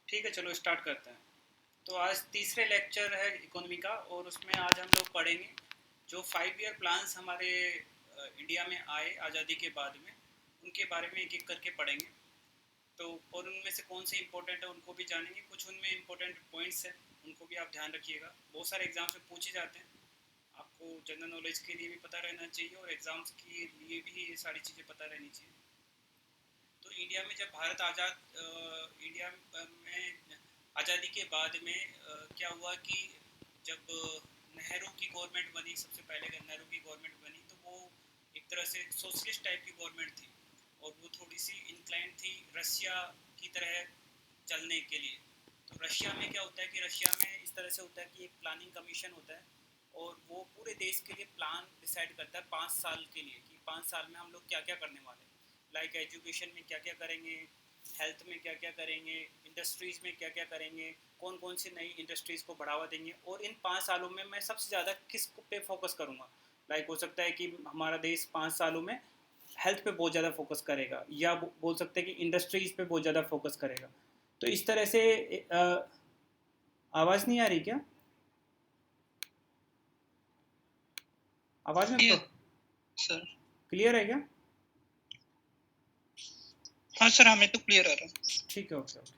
ठीक है, चलो स्टार्ट करते हैं। तो आज तीसरे लेक्चर है इकोनॉमी का, और उसमें आज हम लोग पढ़ेंगे जो 5 ईयर प्लान्स हमारे इंडिया में आए आज़ादी के बाद में, उनके बारे में एक एक करके पढ़ेंगे। तो और उनमें से कौन से इंपॉर्टेंट है उनको भी जानेंगे। कुछ उनमें इंपॉर्टेंट पॉइंट्स हैं, उनको भी आप ध्यान रखिएगा। बहुत सारे एग्जाम्स में पूछे जाते हैं, आपको जनरल नॉलेज के लिए भी पता रहना चाहिए और एग्ज़ाम्स के लिए भी ये सारी चीज़ें पता रहनी चाहिए। तो इंडिया में जब भारत आज़ाद इंडिया में आज़ादी के बाद में क्या हुआ कि जब नेहरू की गवर्नमेंट बनी, सबसे पहले नेहरू की गवर्नमेंट बनी, तो वो एक तरह से सोशलिस्ट टाइप की गवर्नमेंट थी, और वो थोड़ी सी इंक्लाइन थी रशिया की तरह चलने के लिए। तो रशिया में क्या होता है कि रशिया में इस तरह से होता है कि एक प्लानिंग कमीशन होता है, और वो पूरे देश के लिए प्लान डिसाइड करता है 5 साल के लिए, कि 5 साल में हम लोग क्या क्या करने वाले हैं। लाइक एजुकेशन में क्या क्या करेंगे, हेल्थ में क्या क्या करेंगे, इंडस्ट्रीज़ में क्या क्या करेंगे, कौन कौन सी नई इंडस्ट्रीज़ को बढ़ावा देंगे, और इन 5 सालों में मैं सबसे ज़्यादा किस पे फोकस करूँगा। लाइक हो सकता है कि हमारा देश 5 सालों में हेल्थ पे बहुत ज़्यादा फोकस करेगा, या बोल सकते हैं कि इंडस्ट्रीज़ पे बहुत ज़्यादा फोकस करेगा। तो इस तरह से आवाज़ नहीं आ रही क्या? आवाज़ में क्लियर सर। क्लियर है क्या? हाँ सर, हमें तो क्लियर आ रहा है। ठीक है, ओके ओके।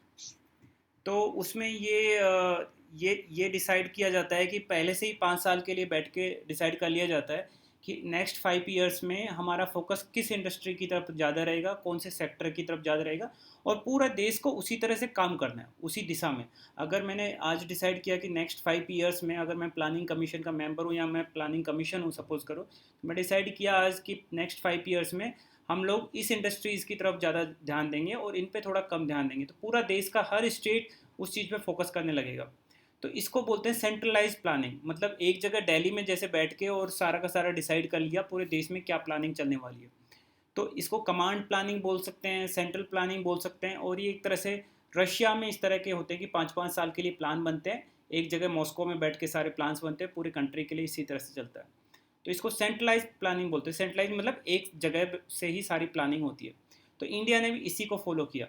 तो उसमें ये डिसाइड किया जाता है कि पहले से ही 5 साल के लिए बैठ के डिसाइड कर लिया जाता है कि नेक्स्ट 5 ईयर्स में हमारा फोकस किस इंडस्ट्री की तरफ ज़्यादा रहेगा, कौन से सेक्टर की तरफ ज़्यादा रहेगा, और पूरा देश को उसी तरह से काम करना है, उसी दिशा में। अगर मैंने आज डिसाइड किया कि नेक्स्ट 5 ईयर्स में, अगर मैं प्लानिंग कमीशन का मेंबर हूँ या मैं प्लानिंग कमीशन हूँ सपोज करो, तो मैं डिसाइड किया आज कि नेक्स्ट 5 ईयर्स में हम लोग इस इंडस्ट्रीज़ की तरफ ज़्यादा ध्यान देंगे और इन पे थोड़ा कम ध्यान देंगे, तो पूरा देश का हर स्टेट उस चीज़ पे फोकस करने लगेगा। तो इसको बोलते हैं सेंट्रलाइज प्लानिंग। मतलब एक जगह दिल्ली में जैसे बैठ के और सारा का सारा डिसाइड कर लिया पूरे देश में क्या प्लानिंग चलने वाली है। तो इसको कमांड प्लानिंग बोल सकते हैं, सेंट्रल प्लानिंग बोल सकते हैं। और ये एक तरह से रशिया में इस तरह के होते हैं कि 5-5 साल के लिए प्लान बनते हैं, एक जगह मॉस्को में बैठ के सारे प्लान्स बनते हैं पूरी कंट्री के लिए, इसी तरह से चलता है। तो इसको सेंट्रलाइज प्लानिंग बोलते हैं। सेंट्रलाइज मतलब एक जगह से ही सारी प्लानिंग होती है। तो इंडिया ने भी इसी को फॉलो किया।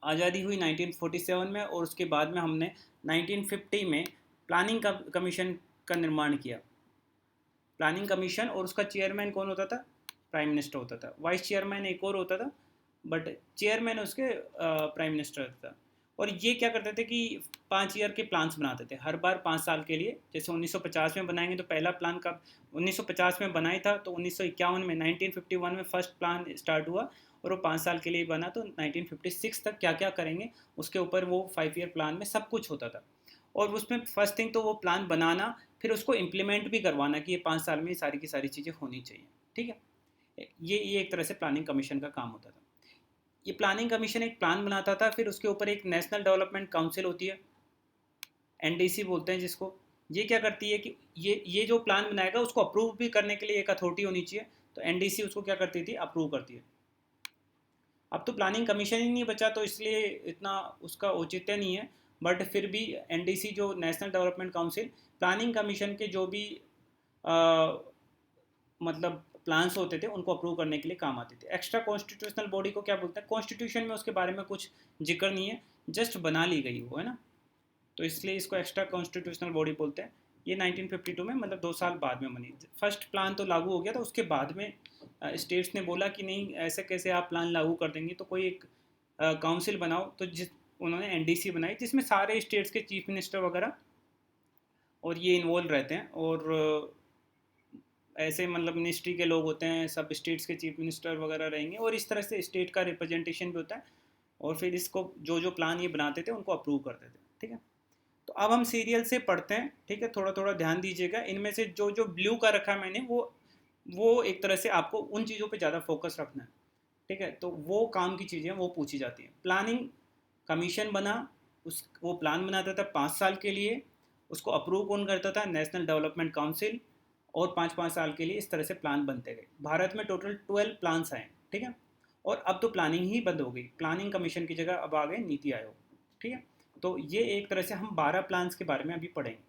आज़ादी हुई 1947 में, और उसके बाद में हमने 1950 में प्लानिंग कमीशन का निर्माण किया। प्लानिंग कमीशन, और उसका चेयरमैन कौन होता था? प्राइम मिनिस्टर होता था। वाइस चेयरमैन एक और होता था, बट चेयरमैन उसके प्राइम मिनिस्टर होता था। और ये क्या करते थे कि 5 ईयर के प्लान्स बनाते थे हर बार 5 साल के लिए। जैसे 1950 में बनाएंगे तो पहला प्लान कब 1950 में बनाया था, तो 1951 में 1951 में फर्स्ट प्लान स्टार्ट हुआ, और वो 5 साल के लिए बना। तो 1956 तक क्या क्या करेंगे उसके ऊपर वो 5 ईयर प्लान में सब कुछ होता था। और उसमें फर्स्ट थिंग तो वो प्लान बनाना, फिर उसको इम्प्लीमेंट भी करवाना कि ये 5 साल में सारी की सारी चीज़ें होनी चाहिए। ठीक है, ये एक तरह से प्लानिंग कमीशन का काम होता था। ये प्लानिंग कमीशन एक प्लान बनाता था, फिर उसके ऊपर एक नेशनल डेवलपमेंट काउंसिल होती है, एनडीसी बोलते हैं जिसको। ये क्या करती है कि ये जो प्लान बनाएगा उसको अप्रूव भी करने के लिए एक अथॉरिटी होनी चाहिए। तो एनडीसी उसको क्या करती थी? अप्रूव करती है। अब तो प्लानिंग कमीशन ही नहीं बचा, तो इसलिए इतना उसका औचित्य नहीं है। बट फिर भी एनडीसी जो national development council, planning commission के जो भी आ, मतलब प्लान्स होते थे उनको अप्रूव करने के लिए काम आते थे। एक्स्ट्रा कॉन्स्टिट्यूशनल बॉडी को क्या बोलते हैं? कॉन्स्टिट्यूशन में उसके बारे में कुछ जिक्र नहीं है, जस्ट बना ली गई वो, है ना। तो इसलिए इसको एक्स्ट्रा कॉन्स्टिट्यूशनल बॉडी बोलते हैं। ये 1952 में, मतलब 2 साल बाद में बनी। फर्स्ट प्लान तो लागू हो गया था, उसके बाद में स्टेट्स ने बोला कि नहीं, ऐसे कैसे आप प्लान लागू कर देंगे, तो कोई एक काउंसिल बनाओ। तो जिस उन्होंने एनडीसी बनाई, जिसमें सारे स्टेट्स के चीफ मिनिस्टर वगैरह और ये इन्वॉल्व रहते हैं। और ऐसे मतलब मिनिस्ट्री के लोग होते हैं, सब स्टेट्स के चीफ मिनिस्टर वगैरह रहेंगे, और इस तरह से स्टेट का रिप्रेजेंटेशन भी होता है। और फिर इसको जो जो प्लान ये बनाते थे उनको अप्रूव करते थे। ठीक है, तो अब हम सीरियल से पढ़ते हैं। ठीक है, थोड़ा थोड़ा ध्यान दीजिएगा। इनमें से जो जो ब्लू का रखा है मैंने, वो एक तरह से आपको उन चीज़ों पे ज़्यादा फोकस रखना है। ठीक है, तो वो काम की चीज़ें वो पूछी जाती हैं। प्लानिंग कमीशन बना, उस वो प्लान बनाता था 5 साल के लिए, उसको अप्रूव कौन करता था? National development council. और 5-5 साल के लिए इस तरह से प्लान बनते गए। भारत में टोटल 12 प्लान्स आए। ठीक है, और अब तो प्लानिंग ही बंद हो गई, प्लानिंग कमीशन की जगह अब आ गए नीति आयोग। ठीक है, तो ये एक तरह से हम 12 प्लान्स के बारे में अभी पढ़ेंगे।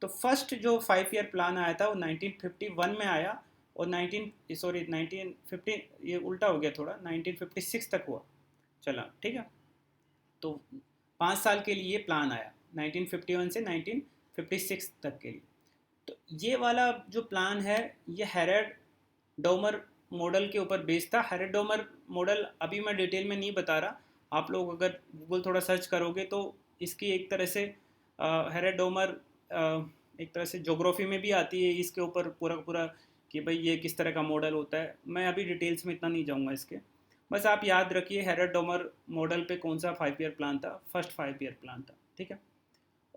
तो फर्स्ट जो 5 ईयर प्लान आया था वो 1951 में आया, और 1950, ये उल्टा हो गया थोड़ा, 1956 तक हुआ चला। ठीक है, तो 5 साल के लिए प्लान आया 1951 से 1956 तक के लिए। तो ये वाला जो प्लान है ये हैरेड डोमर मॉडल के ऊपर बेस्ड था। हैरेड डोमर मॉडल अभी मैं डिटेल में नहीं बता रहा, आप लोग अगर गूगल थोड़ा सर्च करोगे तो इसकी एक तरह से हैरेड डोमर एक तरह से ज्योग्राफी में भी आती है इसके ऊपर पूरा पूरा कि भाई ये किस तरह का मॉडल होता है। मैं अभी डिटेल्स में इतना नहीं जाऊँगा इसके, बस आप याद रखिए हैरेड डोमर मॉडल पे कौन सा 5 ईयर प्लान था, फर्स्ट 5 ईयर प्लान था, ठीक है।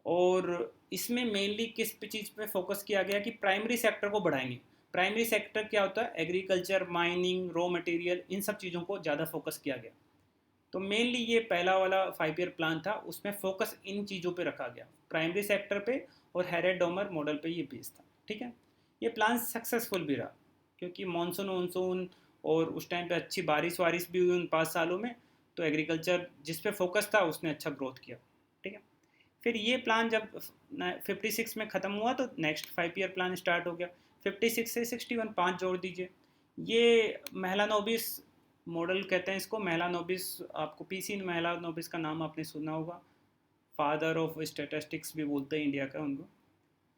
और इसमें मेनली किस चीज़ पे फोकस किया गया कि प्राइमरी सेक्टर को बढ़ाएंगे। प्राइमरी सेक्टर क्या होता है, एग्रीकल्चर, माइनिंग, रॉ मटेरियल, इन सब चीज़ों को ज़्यादा फोकस किया गया। तो मेनली ये पहला वाला 5 ईयर प्लान था, उसमें फोकस इन चीज़ों पे रखा गया, प्राइमरी सेक्टर पे और हैरेड डोमर मॉडल पे ये बेस था, ठीक है। ये प्लान सक्सेसफुल भी रहा क्योंकि मानसून वानसून और उस टाइम पे अच्छी बारिश वारिश भी हुई उन 5 सालों में, तो एग्रीकल्चर जिस पे फोकस था उसने अच्छा ग्रोथ किया, ठीक है। फिर ये प्लान जब 56 में ख़त्म हुआ तो नेक्स्ट 5 ईयर प्लान स्टार्ट हो गया। 56 से 61, 5 जोड़ दीजिए। ये मेलानोबिस मॉडल कहते हैं इसको, मेलानोबिस, आपको पीसी मेलानोबिस का नाम आपने सुना होगा, फादर ऑफ स्टैटिस्टिक्स भी बोलते हैं इंडिया का उनको।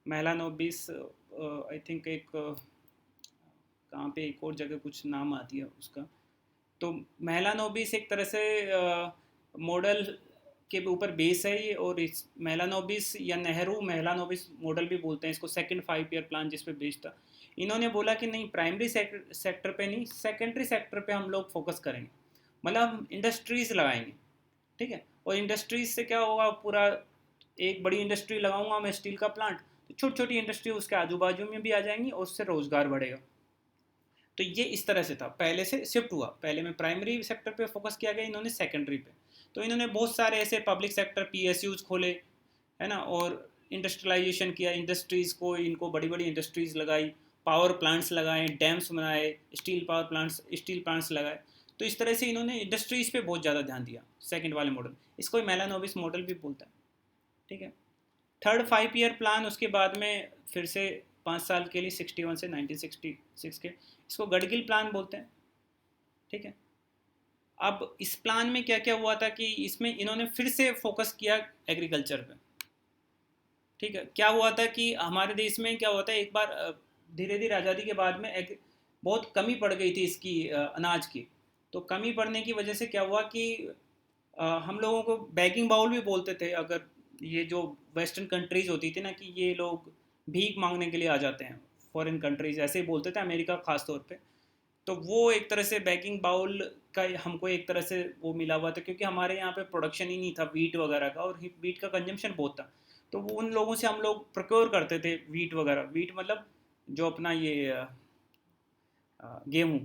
मेलानोबिस आई थिंक एक कहाँ पे एक और जगह कुछ नाम आती है उसका। तो मेलानोबिस एक तरह से मॉडल के ऊपर बेस है ये, और इस मेलानोबिस या नेहरू मेलानोबिस मॉडल भी बोलते हैं इसको, सेकंड 5 ईयर प्लान जिस पे बेस्ड था। इन्होंने बोला कि नहीं, प्राइमरी सेक्टर पे नहीं, सेकेंडरी सेक्टर पे हम लोग फोकस करेंगे, मतलब हम इंडस्ट्रीज़ लगाएंगे, ठीक है। और इंडस्ट्रीज से क्या होगा, पूरा एक बड़ी इंडस्ट्री लगाऊंगा मैं स्टील का प्लांट, तो छोटी छोटी इंडस्ट्री उसके आजू बाजू में भी आ जाएंगी और उससे रोज़गार बढ़ेगा। तो ये इस तरह से था, पहले से शिफ्ट हुआ, पहले में प्राइमरी सेक्टर पे फोकस किया गया, इन्होंने सेकेंडरी पे। तो इन्होंने बहुत सारे ऐसे पब्लिक सेक्टर पीएसयूज खोले, है ना, और इंडस्ट्रियलाइजेशन किया, इंडस्ट्रीज़ को, इनको बड़ी बड़ी इंडस्ट्रीज़ लगाई, पावर प्लांट्स लगाए, डैम्स बनाए, steel power plants, steel plants लगाए। तो इस तरह से इन्होंने इंडस्ट्रीज़ पे बहुत ज़्यादा ध्यान दिया, सेकंड वाले मॉडल, इसको मेलानोबिस मॉडल भी बोलता है, ठीक है। थर्ड 5 ईयर प्लान उसके बाद में फिर से 5 साल के लिए 61 से 1966 के, इसको गडगिल प्लान बोलते हैं, ठीक है। अब इस प्लान में क्या क्या हुआ था कि इसमें इन्होंने फिर से फोकस किया एग्रीकल्चर पे, ठीक है। क्या हुआ था कि हमारे देश में क्या होता है, एक बार धीरे धीरे आज़ादी के बाद में बहुत कमी पड़ गई थी इसकी, अनाज की। तो कमी पड़ने की वजह से क्या हुआ कि हम लोगों को बैगिंग बाउल भी बोलते थे, अगर ये जो वेस्टर्न कंट्रीज़ होती थी ना, कि ये लोग भीख मांगने के लिए आ जाते हैं, फॉरेन कंट्रीज़ ऐसे ही बोलते थे, अमेरिका ख़ास तौर पे। तो वो एक तरह से बैगिंग बाउल का हमको एक तरह से वो मिला हुआ था, क्योंकि हमारे यहाँ पे प्रोडक्शन ही नहीं था वीट वगैरह का, और वीट का कंजम्पशन बहुत था। तो वो उन लोगों से हम लोग प्रोक्योर करते थे वीट वगैरह, वीट मतलब जो अपना ये गेहूँ।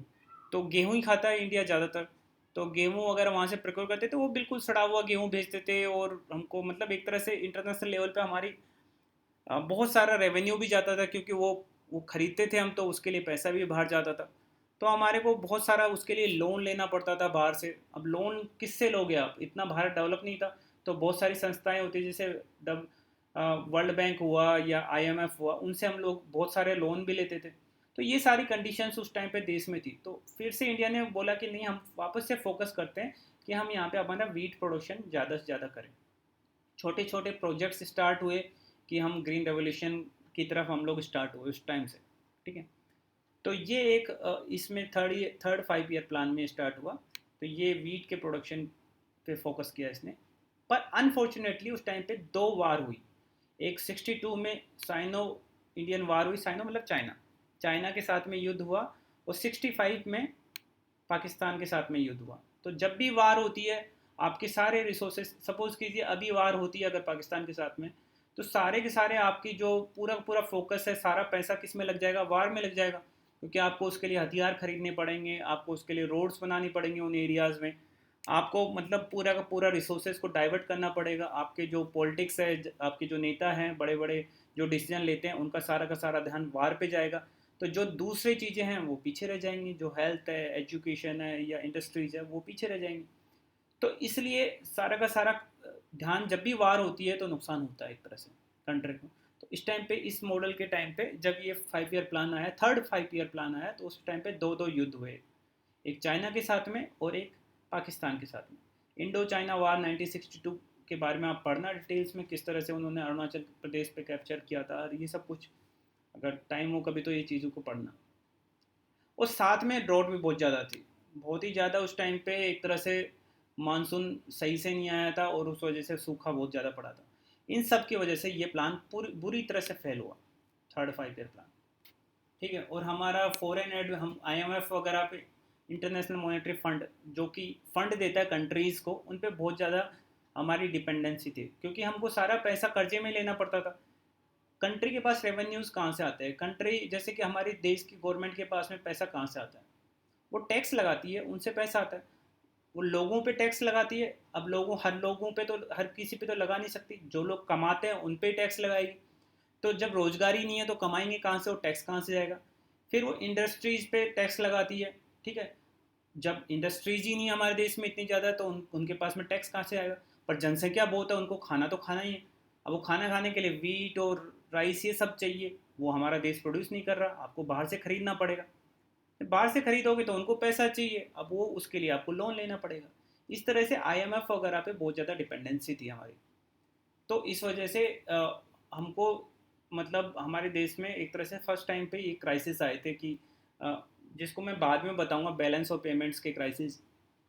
तो गेहूँ ही खाता है इंडिया ज़्यादातर, तो गेहूँ वगैरह वहाँ से प्रोक्योर करते थे, वो बिल्कुल सड़ा हुआ गेहूँ भेजते थे, और हमको मतलब एक तरह से इंटरनेशनल लेवल पे हमारी बहुत सारा रेवेन्यू भी जाता था, क्योंकि वो खरीदते थे हम, तो उसके लिए पैसा भी बाहर जाता था। तो हमारे को बहुत सारा उसके लिए लोन लेना पड़ता था बाहर से। अब लोन किससे लोगे आप, इतना भारत डेवलप नहीं था। तो बहुत सारी संस्थाएं होती, जैसे वर्ल्ड बैंक हुआ या आईएमएफ हुआ, उनसे हम लोग बहुत सारे लोन भी लेते थे। तो ये सारी कंडीशंस उस टाइम पे देश में थी। तो फिर से इंडिया ने बोला कि नहीं, हम वापस से फोकस करते हैं कि हम यहाँ पे हमारा वीट प्रोडक्शन ज़्यादा से ज़्यादा करें। छोटे छोटे प्रोजेक्ट्स स्टार्ट हुए कि हम ग्रीन रेवोल्यूशन की तरफ हम लोग स्टार्ट हुए उस टाइम से, ठीक है। तो ये एक इसमें थर्ड 5 ईयर प्लान में स्टार्ट हुआ। तो ये वीट के प्रोडक्शन पे फोकस किया इसने। पर अनफॉर्चुनेटली उस टाइम पे दो वार हुई। एक 62 में साइनो इंडियन वार हुई, साइनो मतलब चाइना, चाइना के साथ में युद्ध हुआ, और 65 में पाकिस्तान के साथ में युद्ध हुआ। तो जब भी वार होती है, आपके सारे रिसोर्सेज, सपोज कीजिए अभी वार होती है अगर पाकिस्तान के साथ में, तो सारे के सारे आपकी जो पूरा पूरा फोकस है, सारा पैसा किस में लग जाएगा, वार में लग जाएगा। क्योंकि आपको उसके लिए हथियार खरीदने पड़ेंगे, आपको उसके लिए रोड्स बनानी पड़ेंगे उन एरियाज़ में, आपको मतलब पूरा का पूरा रिसोर्सेज को डाइवर्ट करना पड़ेगा। आपके जो पॉलिटिक्स है, आपके जो नेता हैं बड़े बड़े जो डिसीजन लेते हैं, उनका सारा का सारा ध्यान वार पे जाएगा। तो जो दूसरी चीज़ें हैं वो पीछे रह जाएंगी, जो हेल्थ है, एजुकेशन है या इंडस्ट्रीज़ है, वो पीछे रह जाएंगी। तो इसलिए सारा का सारा ध्यान, जब भी वार होती है तो नुकसान होता है एक तरह से कंट्री को। तो इस टाइम पे, इस मॉडल के टाइम पे, जब ये 5 ईयर प्लान आया, थर्ड 5 ईयर प्लान आया, तो उस टाइम पे दो दो युद्ध हुए, एक चाइना के साथ में और एक पाकिस्तान के साथ में। इंडो चाइना वार 1962 के बारे में आप पढ़ना डिटेल्स में, किस तरह से उन्होंने अरुणाचल प्रदेश पे कैप्चर किया था, और ये सब कुछ अगर टाइम हो कभी तो ये चीज़ों को पढ़ना। और साथ में ड्रॉट भी बहुत ज़्यादा थी, बहुत ही ज़्यादा उस टाइम पे, एक तरह से मानसून सही से नहीं आया था और उस वजह से सूखा बहुत ज़्यादा पड़ा था। इन सब की वजह से ये प्लान पूरी बुरी तरह से फेल हुआ, थर्ड 5 ईयर प्लान। ठीक है, और हमारा फॉरेन एड, हम IMF वगैरह पे, इंटरनेशनल मॉनेटरी फंड जो कि फंड देता है कंट्रीज़ को, उन पे बहुत ज़्यादा हमारी डिपेंडेंसी थी, क्योंकि हमको सारा पैसा कर्जे में लेना पड़ता था। कंट्री के पास रेवेन्यूज़ कहाँ से आते हैं? कंट्री जैसे कि हमारी देश की गवर्नमेंट के पास में पैसा कहाँ से आता है? वो टैक्स लगाती है, उनसे पैसा आता है। वो लोगों पे टैक्स लगाती है। अब हर लोगों पे तो, हर किसी पे तो लगा नहीं सकती, जो लोग कमाते हैं उन पे टैक्स लगाएगी। तो जब रोजगार ही नहीं है तो कमाएंगे कहाँ से और टैक्स कहाँ से जाएगा? फिर वो इंडस्ट्रीज पे टैक्स लगाती है। ठीक है, जब इंडस्ट्रीज ही नहीं है हमारे देश में इतनी ज़्यादा, तो उनके पास में टैक्स कहाँ से आएगा? पर जनसंख्या बहुत है, उनको खाना तो खाना ही है। अब वो खाना खाने के लिए वीट और राइस ये सब चाहिए, वो हमारा देश प्रोड्यूस नहीं कर रहा, आपको बाहर से खरीदना पड़ेगा। बाहर से खरीदोगे तो उनको पैसा चाहिए, अब वो उसके लिए आपको लोन लेना पड़ेगा। इस तरह से IMF वगैरह पे बहुत ज़्यादा डिपेंडेंसी थी हमारी। तो इस वजह से हमको, मतलब हमारे देश में एक तरह से फर्स्ट टाइम पे ये क्राइसिस आए थे कि अ, जिसको मैं बाद में बताऊंगा, बैलेंस ऑफ पेमेंट्स के क्राइसिस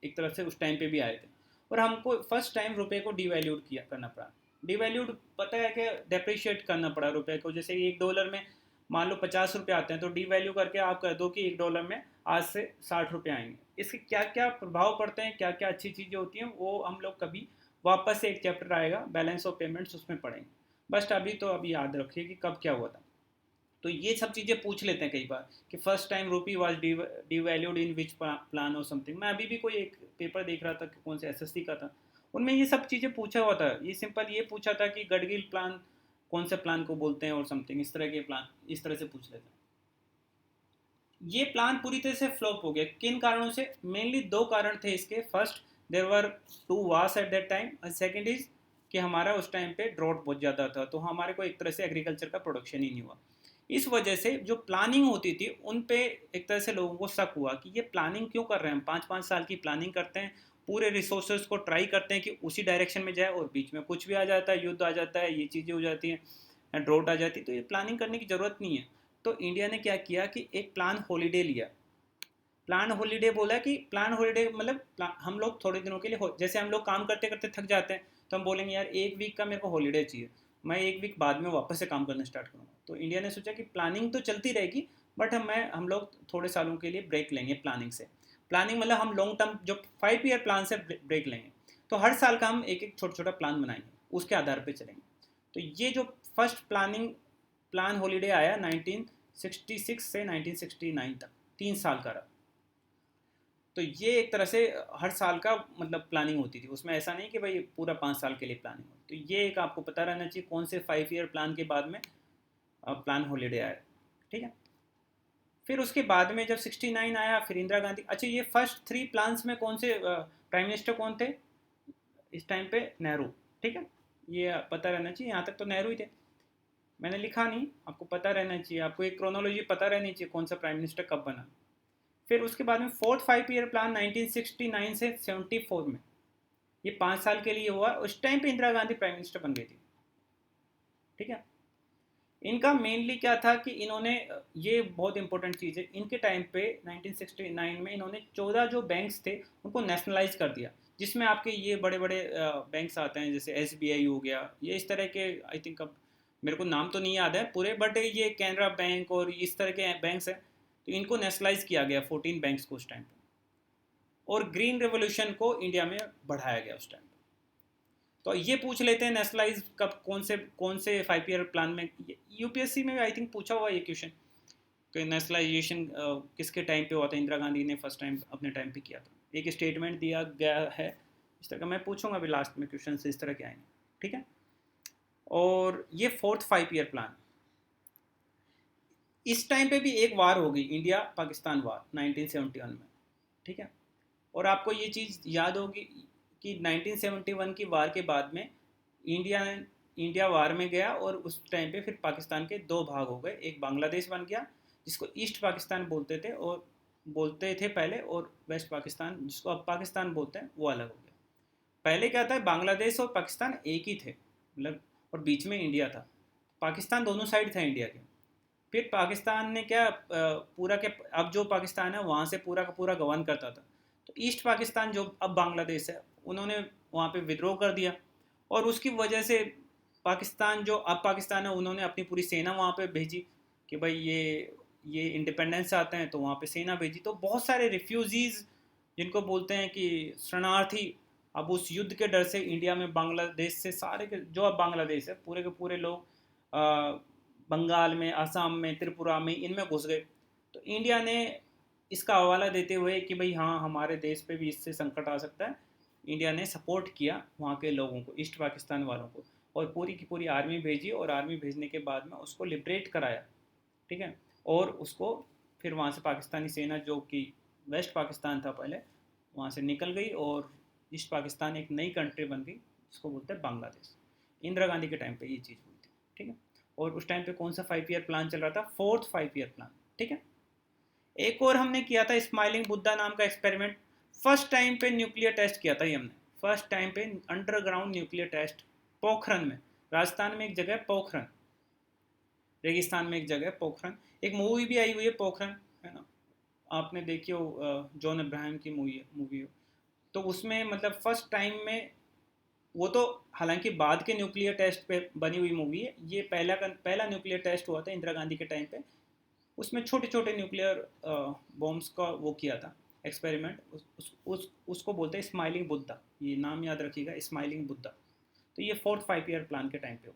एक तरह से उस टाइम पे भी आए थे। और हमको फर्स्ट टाइम रुपए को डिवैल्यूड किया करना पड़ा। डिवैल्यूड पता है कि डेप्रिशिएट करना पड़ा रुपए को। जैसे $1 में मान लो 50 रुपये आते हैं, तो डिवैल्यू करके आप कह दो कि $1 में आज से 60 रुपये आएंगे। इसके क्या क्या प्रभाव पड़ते हैं, क्या क्या अच्छी चीज़ें होती हैं, वो हम लोग कभी वापस से एक चैप्टर आएगा बैलेंस ऑफ पेमेंट्स, उसमें पढ़ेंगे। बस अभी तो अभी याद रखिए कि कब क्या हुआ था। तो ये सब चीज़ें पूछ लेते हैं कई बार कि फर्स्ट टाइम रूपी was devalued in which plan और समथिंग। मैं अभी भी कोई एक पेपर देख रहा था कि कौन से SSC का था, उनमें ये सब चीज़ें पूछा हुआ था। ये सिंपल ये पूछा था कि गडगिल प्लान कौन से प्लान को बोलते हैं और समथिंग, इस तरह के प्लान इस तरह से पूछ लेते हैं। ये प्लान पूरी तरह से फ्लॉप हो गया। किन कारणों से? मेनली दो कारण थे इसके। First, there were two wars at that time, और सेकेंड इज कि हमारा उस टाइम पे ड्रॉट बहुत ज़्यादा था, तो हमारे को एक तरह से एग्रीकल्चर का प्रोडक्शन ही नहीं हुआ। इस वजह से जो प्लानिंग होती थी उन पे एक तरह से लोगों को शक हुआ कि ये प्लानिंग क्यों कर रहे हैं हम, 5-5 साल की प्लानिंग करते हैं, पूरे रिसोर्सेज को ट्राई करते हैं कि उसी डायरेक्शन में जाए, और बीच में कुछ भी आ जाता है, युद्ध आ जाता है, ये चीज़ें हो जाती हैं, ड्रॉट आ जाती है, तो ये प्लानिंग करने की ज़रूरत नहीं है। तो इंडिया ने क्या किया कि एक प्लान हॉलीडे लिया। प्लान हॉलीडे बोला कि प्लान हॉलीडे मतलब हम लोग थोड़े दिनों के लिए जैसे हम लोग काम करते करते थक जाते हैं, तो हम बोलेंगे यार एक वीक का मेरे को हॉलीडे चाहिए, मैं एक वीक बाद में वापस से काम करना स्टार्ट करूँगा। तो इंडिया ने सोचा कि प्लानिंग तो चलती रहेगी, बट हम लोग थोड़े सालों के लिए ब्रेक लेंगे प्लानिंग से। प्लानिंग मतलब हम लॉन्ग टर्म जो 5 ईयर प्लान से ब्रेक लेंगे, तो हर साल का हम एक एक छोटा छोटा प्लान बनाएंगे, उसके आधार पर चलेंगे। तो ये जो फर्स्ट प्लान हॉलीडे आया 1966 से 1969 तक, 3 साल का रहा। तो ये एक तरह से हर साल का मतलब प्लानिंग होती थी, उसमें ऐसा नहीं कि भाई पूरा 5 साल के लिए प्लानिंग हो। तो ये एक आपको पता रहना चाहिए कौन से 5 ईयर प्लान के बाद में प्लान हॉलीडे आया। ठीक है, फिर उसके बाद में जब 69 आया, फिर इंदिरा गांधी। अच्छा, ये फर्स्ट 3 प्लान्स में कौन से प्राइम मिनिस्टर कौन थे इस टाइम पे? नेहरू। ठीक है, ये पता रहना चाहिए, यहाँ तक तो नेहरू ही थे। मैंने लिखा नहीं, आपको पता रहना चाहिए, आपको एक क्रोनोलॉजी पता रहनी चाहिए कौन सा प्राइम मिनिस्टर कब बना। फिर उसके बाद में फोर्थ 5 ईयर प्लान 1969 से 74 में, ये 5 साल के लिए हुआ। उस टाइम पे इंदिरा गांधी प्राइम मिनिस्टर बन गई थी। ठीक है, इनका मेनली क्या था कि इन्होंने, ये बहुत इंपॉर्टेंट चीज़ है, इनके टाइम पे 1969 में इन्होंने 14 जो बैंक्स थे उनको नेशनलाइज कर दिया, जिसमें आपके ये बड़े बड़े बैंक्स आते हैं, जैसे SBI हो गया, ये इस तरह के, आई थिंक अब मेरे को नाम तो नहीं याद है पूरे, बट ये कैनरा बैंक और इस तरह के बैंक्स हैं। तो इनको नेशनलाइज किया गया 14 बैंक्स को उस टाइम पे, और ग्रीन रेवोल्यूशन को इंडिया में बढ़ाया गया उस टाइम पे। तो ये पूछ लेते हैं नेशनलाइज कब, कौन से 5 ईयर प्लान में। UPSC में आई थिंक पूछा हुआ ये क्वेश्चन कि नेशनलाइजेशन किसके टाइम पे हुआ था। इंदिरा गांधी ने फर्स्ट टाइम अपने टाइम पे किया था, एक स्टेटमेंट दिया गया है इस तरह का। मैं पूछूंगा अभी लास्ट में क्वेश्चन इस तरह के आएंगे। ठीक है, और ये फोर्थ 5 ईयर प्लान। इस टाइम पे भी एक वार हो गई, इंडिया पाकिस्तान वार 1971 में। ठीक है, और आपको ये चीज़ याद होगी कि 1971 की वार के बाद में इंडिया वार में गया, और उस टाइम पे फिर पाकिस्तान के दो भाग हो गए। एक बांग्लादेश बन गया, जिसको ईस्ट पाकिस्तान बोलते थे पहले, और वेस्ट पाकिस्तान जिसको अब पाकिस्तान बोलते हैं वो अलग हो गया। पहले क्या था, बांग्लादेश और पाकिस्तान एक ही थे, मतलब, और बीच में इंडिया था। पाकिस्तान दोनों साइड था इंडिया के। फिर पाकिस्तान ने क्या, पूरा के, अब जो पाकिस्तान है वहाँ से पूरा का पूरा गवर्न करता था। तो ईस्ट पाकिस्तान जो अब बांग्लादेश है, उन्होंने वहाँ पे विद्रोह कर दिया, और उसकी वजह से पाकिस्तान जो अब पाकिस्तान है, उन्होंने अपनी पूरी सेना वहाँ पे भेजी कि भाई ये इंडिपेंडेंस आते हैं, तो वहाँ पे सेना भेजी। तो बहुत सारे रिफ्यूजीज़, जिनको बोलते हैं कि शरणार्थी, अब उस युद्ध के डर से इंडिया में बांग्लादेश से सारे के जो अब बांग्लादेश है पूरे के पूरे लोग बंगाल में, असम में, त्रिपुरा में, इनमें घुस गए। तो इंडिया ने इसका हवाला देते हुए कि भाई हाँ, हमारे देश पे भी इससे संकट आ सकता है, इंडिया ने सपोर्ट किया वहाँ के लोगों को, ईस्ट पाकिस्तान वालों को, और पूरी की पूरी आर्मी भेजी, और आर्मी भेजने के बाद में उसको लिबरेट कराया, ठीक है। और उसको फिर वहाँ से पाकिस्तानी सेना, जो कि वेस्ट पाकिस्तान था पहले, वहाँ से निकल गई, और ईस्ट पाकिस्तान एक नई कंट्री बन गई, जिसको बोलते हैं बांग्लादेश। इंदिरा गांधी के टाइम पे ये चीज़ हुई थी, ठीक है। और उस टाइम पे कौन सा 5 ईयर प्लान चल रहा था, फोर्थ 5 ईयर प्लान, ठीक है। एक और हमने किया था स्माइलिंग बुद्धा नाम का एक्सपेरिमेंट। फर्स्ट टाइम पे न्यूक्लियर टेस्ट किया था ये हमने, फर्स्ट टाइम पे अंडरग्राउंड न्यूक्लियर टेस्ट, पोखरन में, राजस्थान में एक जगह पोखरन, रेगिस्तान में एक जगह पोखरन। एक मूवी भी आई हुई है पोखरन, है ना, आपने देखी हो, जॉन अब्राहम की मूवी हो। तो उसमें मतलब फर्स्ट टाइम में, वो तो हालांकि बाद के न्यूक्लियर टेस्ट पे बनी हुई मूवी है, ये पहला न्यूक्लियर टेस्ट हुआ था इंदिरा गांधी के टाइम पे। उसमें छोटे छोटे न्यूक्लियर बॉम्ब्स का वो किया था एक्सपेरिमेंट। उसको बोलते हैं स्माइलिंग बुद्धा, ये नाम याद रखिएगा, स्माइलिंग बुद्धा। तो ये फोर्थ 5 ईयर प्लान के टाइम पे हुआ।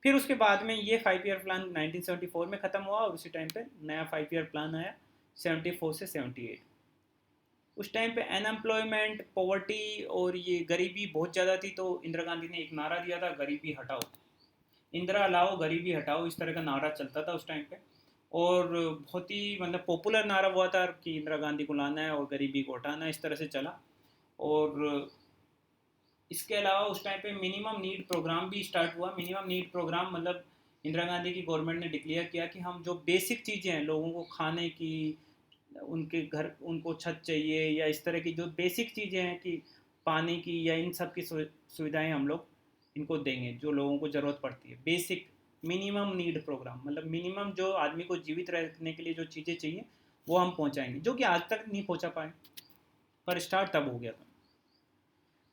फिर उसके बाद में ये 5 ईयर प्लान 1974 में ख़त्म हुआ, और उसी टाइम पे नया 5 ईयर प्लान आया 74 से 78। उस टाइम पे अनएम्प्लॉयमेंट, पॉवर्टी और ये गरीबी बहुत ज़्यादा थी, तो इंदिरा गांधी ने एक नारा दिया था, गरीबी हटाओ, इंदिरा लाओ गरीबी हटाओ, इस तरह का नारा चलता था उस टाइम पे। और बहुत ही मतलब पॉपुलर नारा हुआ था कि इंदिरा गांधी को लाना है और गरीबी को हटाना है, इस तरह से चला। और इसके अलावा उस टाइम पे मिनिमम नीड प्रोग्राम भी स्टार्ट हुआ। मिनिमम नीड प्रोग्राम मतलब इंदिरा गांधी की गवर्नमेंट ने डिक्लेयर किया कि हम जो बेसिक चीज़ें हैं लोगों को खाने की, उनके घर, उनको छत चाहिए, या इस तरह की जो बेसिक चीज़ें हैं कि पानी की, या इन सब की सुविधाएं हम लोग इनको देंगे, जो लोगों को ज़रूरत पड़ती है। बेसिक मिनिमम नीड प्रोग्राम मतलब मिनिमम जो आदमी को जीवित रहने के लिए जो चीज़ें चाहिए वो हम पहुंचाएंगे, जो कि आज तक नहीं पहुंचा पाए, पर स्टार्ट तब हो गया था।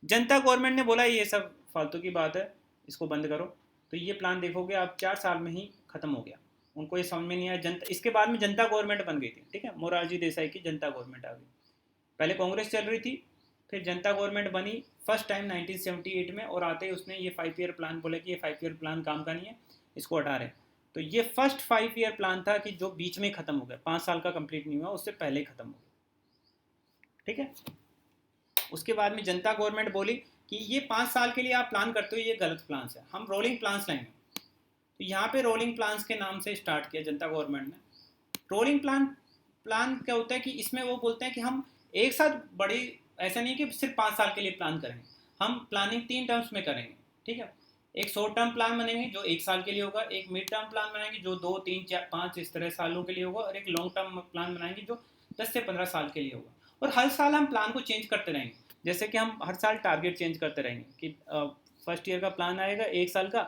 जनता गवर्नमेंट ने बोला ये सब फालतू की बात है, इसको बंद करो। तो ये प्लान देखोगे आप 4 साल में ही ख़त्म हो गया। उनको ये समझ में नहीं आया। जनता, इसके बाद में जनता गवर्नमेंट बन गई थी, ठीक है, मोरारजी देसाई की जनता गवर्नमेंट आ गई। पहले कांग्रेस चल रही थी, फिर जनता गवर्नमेंट बनी फर्स्ट टाइम 1978 में, और आते ही उसने ये 5 ईयर प्लान बोला कि ये 5 ईयर प्लान काम का नहीं है, इसको हटा रहे। तो ये फर्स्ट 5 ईयर प्लान था कि जो बीच में ख़त्म हो गया, 5 साल का कंप्लीट नहीं हुआ, उससे पहले ही ख़त्म हो गया, ठीक है। उसके बाद में जनता गवर्नमेंट बोली कि ये 5 साल के लिए आप प्लान करते हो, ये गलत प्लान है, हम रोलिंग प्लान्स लाएंगे। तो यहाँ पे रोलिंग प्लान्स के नाम से स्टार्ट किया जनता गवर्नमेंट ने। रोलिंग प्लान प्लान क्या होता है कि इसमें वो बोलते हैं कि हम एक साथ बड़ी, ऐसा नहीं कि सिर्फ 5 साल के लिए प्लान करेंगे, हम प्लानिंग 3 टर्म्स में करेंगे, ठीक है। एक शॉर्ट टर्म प्लान बनेंगे जो 1 साल के लिए होगा, एक मिड टर्म प्लान बनाएंगे जो 2, 3, 4, 5 इस तरह सालों के लिए होगा, और एक लॉन्ग टर्म प्लान बनाएंगे जो 10 से 15 साल के लिए होगा। और हर साल हम प्लान को चेंज करते रहेंगे, जैसे कि हम हर साल टारगेट चेंज करते रहेंगे कि फर्स्ट ईयर का प्लान आएगा 1 साल का,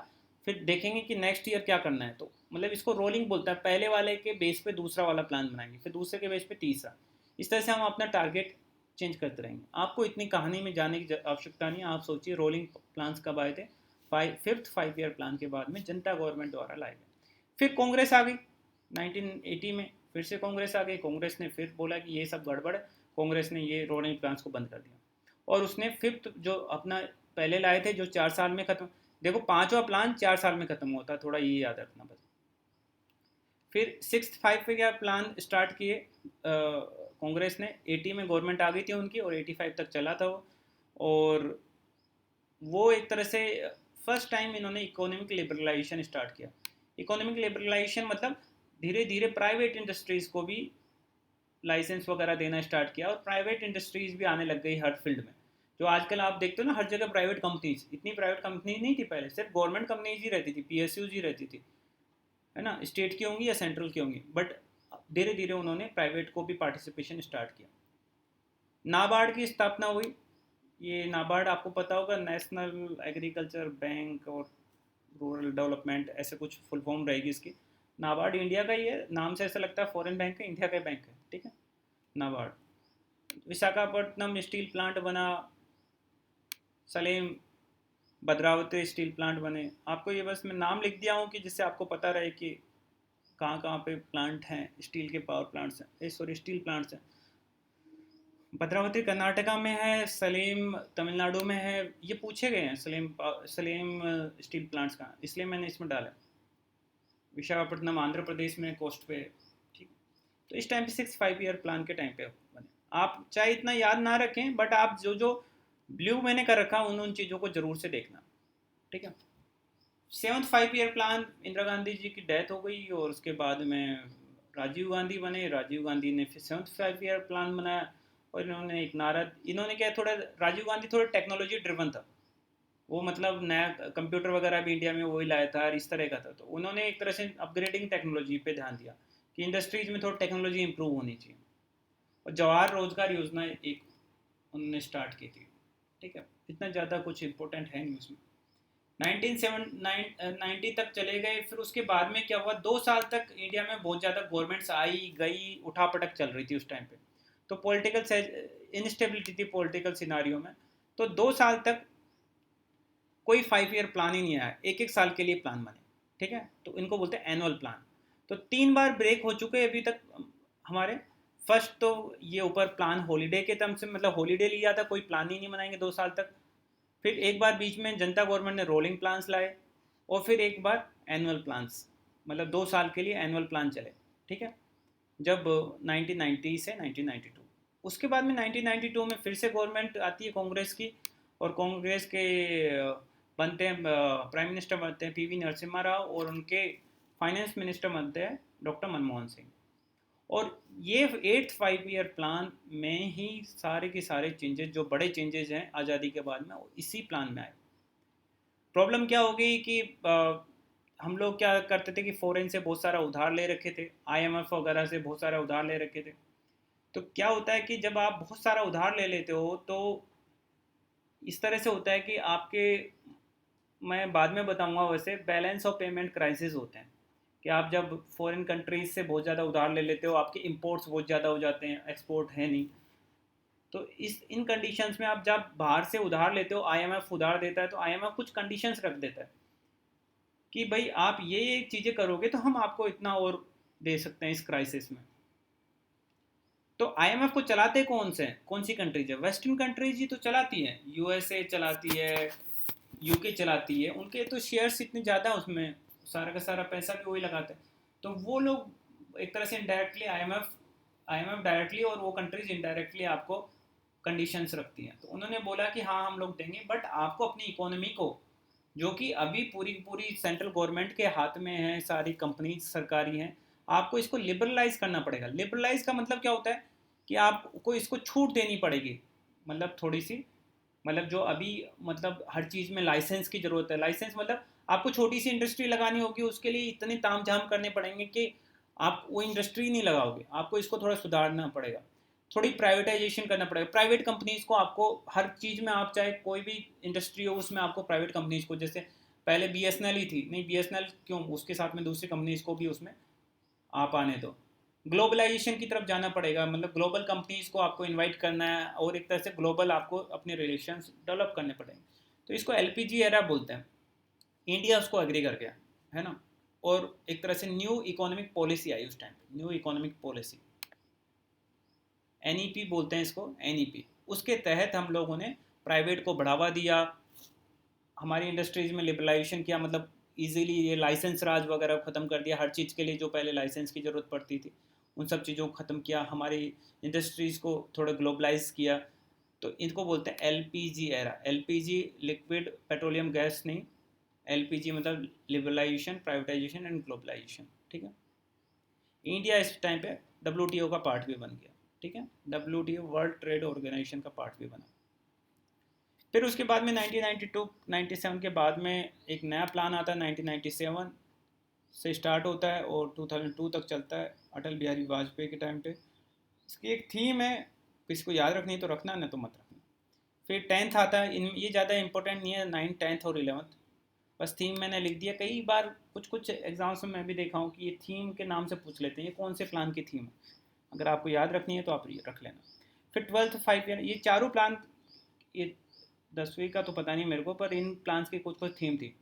फिर देखेंगे कि नेक्स्ट ईयर क्या करना है। तो मतलब इसको रोलिंग बोलता है, पहले वाले के बेस पे दूसरा वाला प्लान बनाएंगे, फिर दूसरे के बेस पे तीसरा, इस तरह से हम अपना टारगेट चेंज करते रहेंगे। आपको इतनी कहानी में जाने की आवश्यकता नहीं है। आप सोचिए रोलिंग प्लान्स कब आए थे, फिफ्थ 5 ईयर प्लान के बाद में जनता गवर्नमेंट द्वारा लाए गए। फिर कांग्रेस आ गई 1980 में, फिर से कांग्रेस आ गई। कांग्रेस ने फिर बोला कि ये सब गड़बड़ है, कांग्रेस ने ये रोलिंग प्लान्स को बंद कर दिया, और उसने फिफ्थ जो अपना पहले लाए थे जो 4 साल में ख़त्म, देखो 5वां प्लान 4 साल में ख़त्म होता, थोड़ा ये याद रखना बस। फिर सिक्स 5 ईयर प्लान स्टार्ट किए कांग्रेस ने। 80 में गवर्नमेंट आ गई थी उनकी, और 85 तक चला था वो। और वो एक तरह से फर्स्ट टाइम इन्होंने इकोनॉमिक लिबरलाइजेशन स्टार्ट किया। इकोनॉमिक लिबरलाइजेशन मतलब धीरे धीरे प्राइवेट इंडस्ट्रीज़ को भी लाइसेंस वगैरह देना स्टार्ट किया, और प्राइवेट इंडस्ट्रीज़ भी आने लग गई हर फील्ड में। जो आजकल आप देखते हो ना हर जगह प्राइवेट कंपनीज, इतनी प्राइवेट कंपनीज नहीं थी पहले, सिर्फ गवर्नमेंट कंपनीज ही रहती थी, पीएसयूज ही रहती थी, है ना, स्टेट की होंगी या सेंट्रल की होंगी। बट धीरे धीरे उन्होंने प्राइवेट को भी पार्टिसिपेशन स्टार्ट किया। नाबार्ड की स्थापना हुई, ये नाबार्ड आपको पता होगा, नेशनल एग्रीकल्चर बैंक और रूरल डेवलपमेंट, ऐसे कुछ फुल फॉर्म रहेगी इसकी। नाबार्ड इंडिया का ही है, नाम से ऐसा लगता है फॉरेन बैंक है, इंडिया का बैंक है, ठीक है। नाबार्ड। विशाखापट्टनम स्टील प्लांट बना, सलेम, भद्रावती स्टील प्लांट बने। आपको ये बस मैं नाम लिख दिया हूँ कि जिससे आपको पता रहे कि कहाँ कहाँ पे प्लांट हैं, स्टील के पावर प्लांट्स हैं, सॉरी स्टील प्लांट्स हैं। भद्रावती कर्नाटका में है, सलेम तमिलनाडु में है। ये पूछे गए हैं सलेम स्टील प्लांट्स का, इसलिए मैंने इसमें डाला। विशाखापट्टनम आंध्र प्रदेश में कोस्ट पे, ठीक। तो इस टाइम पे 6 5 ईयर प्लान के टाइम पे बने। आप चाहे इतना याद ना रखें, बट आप जो जो ब्लू मैंने कर रखा उन उन चीज़ों को जरूर से देखना, ठीक है। 7th 5 year plan, Indira Gandhi ji की डेथ हो गई और उसके बाद में राजीव गांधी बने। राजीव गांधी ने फिर 7th 5 ईयर प्लान बनाया। और इन्होंने एक नारा, इन्होंने क्या, थोड़ा राजीव गांधी थोड़ा टेक्नोलॉजी ड्रिवन था वो, मतलब नया कंप्यूटर वगैरह भी इंडिया में वही लाया था और इस तरह का था। तो उन्होंने एक तरह से अपग्रेडिंग टेक्नोलॉजी पे ध्यान दिया कि इंडस्ट्रीज में थोड़ी टेक्नोलॉजी इंप्रूव होनी चाहिए। और जवाहर रोजगार योजना एक उन्होंने स्टार्ट की थी, ठीक है। इतना ज़्यादा कुछ इंपॉर्टेंट है नहीं उसमें। 1990 तक चले गए। फिर उसके बाद में क्या हुआ, 2 साल तक इंडिया में बहुत ज़्यादा गवर्नमेंट्स आई गई, उठापटक चल रही थी उस टाइम पे। तो पॉलिटिकल इनस्टेबिलिटी थी पॉलिटिकल सिनारियो में। तो 2 साल तक कोई 5 ईयर प्लान ही नहीं आया, एक एक साल के लिए प्लान बने, ठीक है। तो इनको बोलते हैं एनुअल प्लान। तो 3 बार ब्रेक हो चुके हैं अभी तक हमारे। फर्स्ट तो ये ऊपर प्लान हॉलीडे के टर्म से, मतलब हॉलीडे लिया था, कोई प्लान ही नहीं बनाएंगे 2 साल तक। फिर एक बार बीच में जनता गवर्नमेंट ने रोलिंग प्लान्स लाए, और फिर एक बार एनुअल प्लान्स, मतलब 2 साल के लिए एनुअल प्लान चले, ठीक है। जब 1990 से 1992, उसके बाद में 1992 में फिर से गवर्नमेंट आती है कांग्रेस की। और कांग्रेस के बनते हैं प्राइम मिनिस्टर बनते हैं पीवी नरसिम्हा राव, और उनके फाइनेंस मिनिस्टर बनते हैं डॉक्टर मनमोहन सिंह। और ये 8th 5 ईयर प्लान में ही सारे के सारे चेंजेस, जो बड़े चेंजेस हैं आज़ादी के बाद में, वो इसी प्लान में आए। प्रॉब्लम क्या हो गई कि हम लोग क्या करते थे कि फॉरेन से बहुत सारा उधार ले रखे थे, आईएमएफ वगैरह से बहुत सारा उधार ले रखे थे। तो क्या होता है कि जब आप बहुत सारा उधार ले लेते हो तो इस तरह से होता है कि आपके, मैं बाद में बताऊंगा, वैसे बैलेंस ऑफ पेमेंट क्राइसिस होते हैं। कि आप जब फॉरेन कंट्रीज से बहुत ज़्यादा उधार ले लेते हो, आपके इंपोर्ट्स बहुत ज़्यादा हो जाते हैं, एक्सपोर्ट है नहीं। तो इस इन कंडीशंस में आप जब बाहर से उधार लेते हो, आईएमएफ उधार देता है, तो आईएमएफ कुछ कंडीशंस रख देता है कि भाई आप ये चीज़ें करोगे तो हम आपको इतना और दे सकते हैं इस क्राइसिस में। तो आईएमएफ को चलाते कौन से हैं, कौन सी कंट्रीज है? वेस्टर्न कंट्रीज ही तो चलाती है, यूएसए चलाती है, यूके चलाती है। उनके तो शेयर्स इतने ज़्यादा, उसमें सारा का सारा पैसा भी वही लगाते हैं। तो वो लोग एक तरह से इनडायरेक्टली, आईएमएफ आईएमएफ डायरेक्टली और वो कंट्रीज इनडायरेक्टली आपको कंडीशंस रखती हैं। तो उन्होंने बोला कि हाँ हम लोग देंगे, बट आपको अपनी इकोनॉमी को, जो कि अभी पूरी पूरी सेंट्रल गवर्नमेंट के हाथ में है, सारी कंपनीज सरकारी हैं, आपको इसको लिबरलाइज करना पड़ेगा। लिबरलाइज का मतलब क्या होता है कि आपको इसको छूट देनी पड़ेगी, मतलब थोड़ी सी, मतलब जो अभी, मतलब हर चीज़ में लाइसेंस की ज़रूरत है। लाइसेंस मतलब आपको छोटी सी इंडस्ट्री लगानी होगी, उसके लिए इतने ताम झाम करने पड़ेंगे कि आप वो इंडस्ट्री नहीं लगाओगे। आपको इसको थोड़ा सुधारना पड़ेगा, थोड़ी प्राइवेटाइजेशन करना पड़ेगा। प्राइवेट कंपनीज को आपको हर चीज़ में, आप चाहे कोई भी इंडस्ट्री हो उसमें आपको प्राइवेट कंपनीज को, जैसे पहले बीएसएनएल ही थी, नहीं बीएसएनएल क्यों, उसके साथ में दूसरी कंपनीज को भी उसमें आप आने दो। ग्लोबलाइजेशन की तरफ जाना पड़ेगा, मतलब ग्लोबल कंपनीज को आपको इनवाइट करना है, और एक तरह से ग्लोबल आपको अपने रिलेशंस डेवलप करने पड़ेंगे। तो इसको एलपीजी एरा बोलते हैं। इंडिया उसको एग्री कर गया, है ना। और एक तरह से न्यू इकोनॉमिक पॉलिसी आई उस टाइम पे, न्यू इकोनॉमिक पॉलिसी, एनईपी बोलते हैं इसको, एनईपी। उसके तहत हम लोगों ने प्राइवेट को बढ़ावा दिया, हमारी इंडस्ट्रीज में लिबरलाइजेशन किया, मतलब इजीली ये लाइसेंस राज वगैरह ख़त्म कर दिया। हर चीज़ के लिए जो पहले लाइसेंस की ज़रूरत पड़ती थी, उन सब चीज़ों को ख़त्म किया, हमारी इंडस्ट्रीज़ को थोड़ा ग्लोबलाइज किया। तो इनको बोलते हैं LPG era. LPG liquid petroleum gas नहीं, एलपीजी मतलब लिबरलाइजेशन, प्राइवेटाइजेशन एंड ग्लोबलाइजेशन, ठीक है। इंडिया इस टाइम पे डब्ल्यूटीओ का पार्ट भी बन गया, ठीक है। डब्ल्यूटीओ वर्ल्ड ट्रेड ऑर्गेनाइजेशन का पार्ट भी बना। फिर उसके बाद में 1992-97 के बाद में एक नया प्लान आता है, 1997 से स्टार्ट होता है और 2002 तक चलता है, अटल बिहारी वाजपेयी के टाइम पे। इसकी एक थीम है, किसी को याद रखनी तो रखना, नहीं तो मत रखना। फिर 10th आता है, इन ये ज़्यादा इंपॉर्टेंट नहीं है, 9th 10th और 11th, बस थीम मैंने लिख दिया। कई बार कुछ कुछ एग्जाम्स में मैं भी देखा हूँ कि ये थीम के नाम से पूछ लेते हैं, ये कौन से प्लान की थीम है। अगर आपको याद रखनी है तो आप ये रख लेना। फिर 12th 5 ईयर, ये चारों प्लान, ये 10वीं का तो पता नहीं मेरे को, पर इन प्लान्स की कुछ कुछ थीम थी।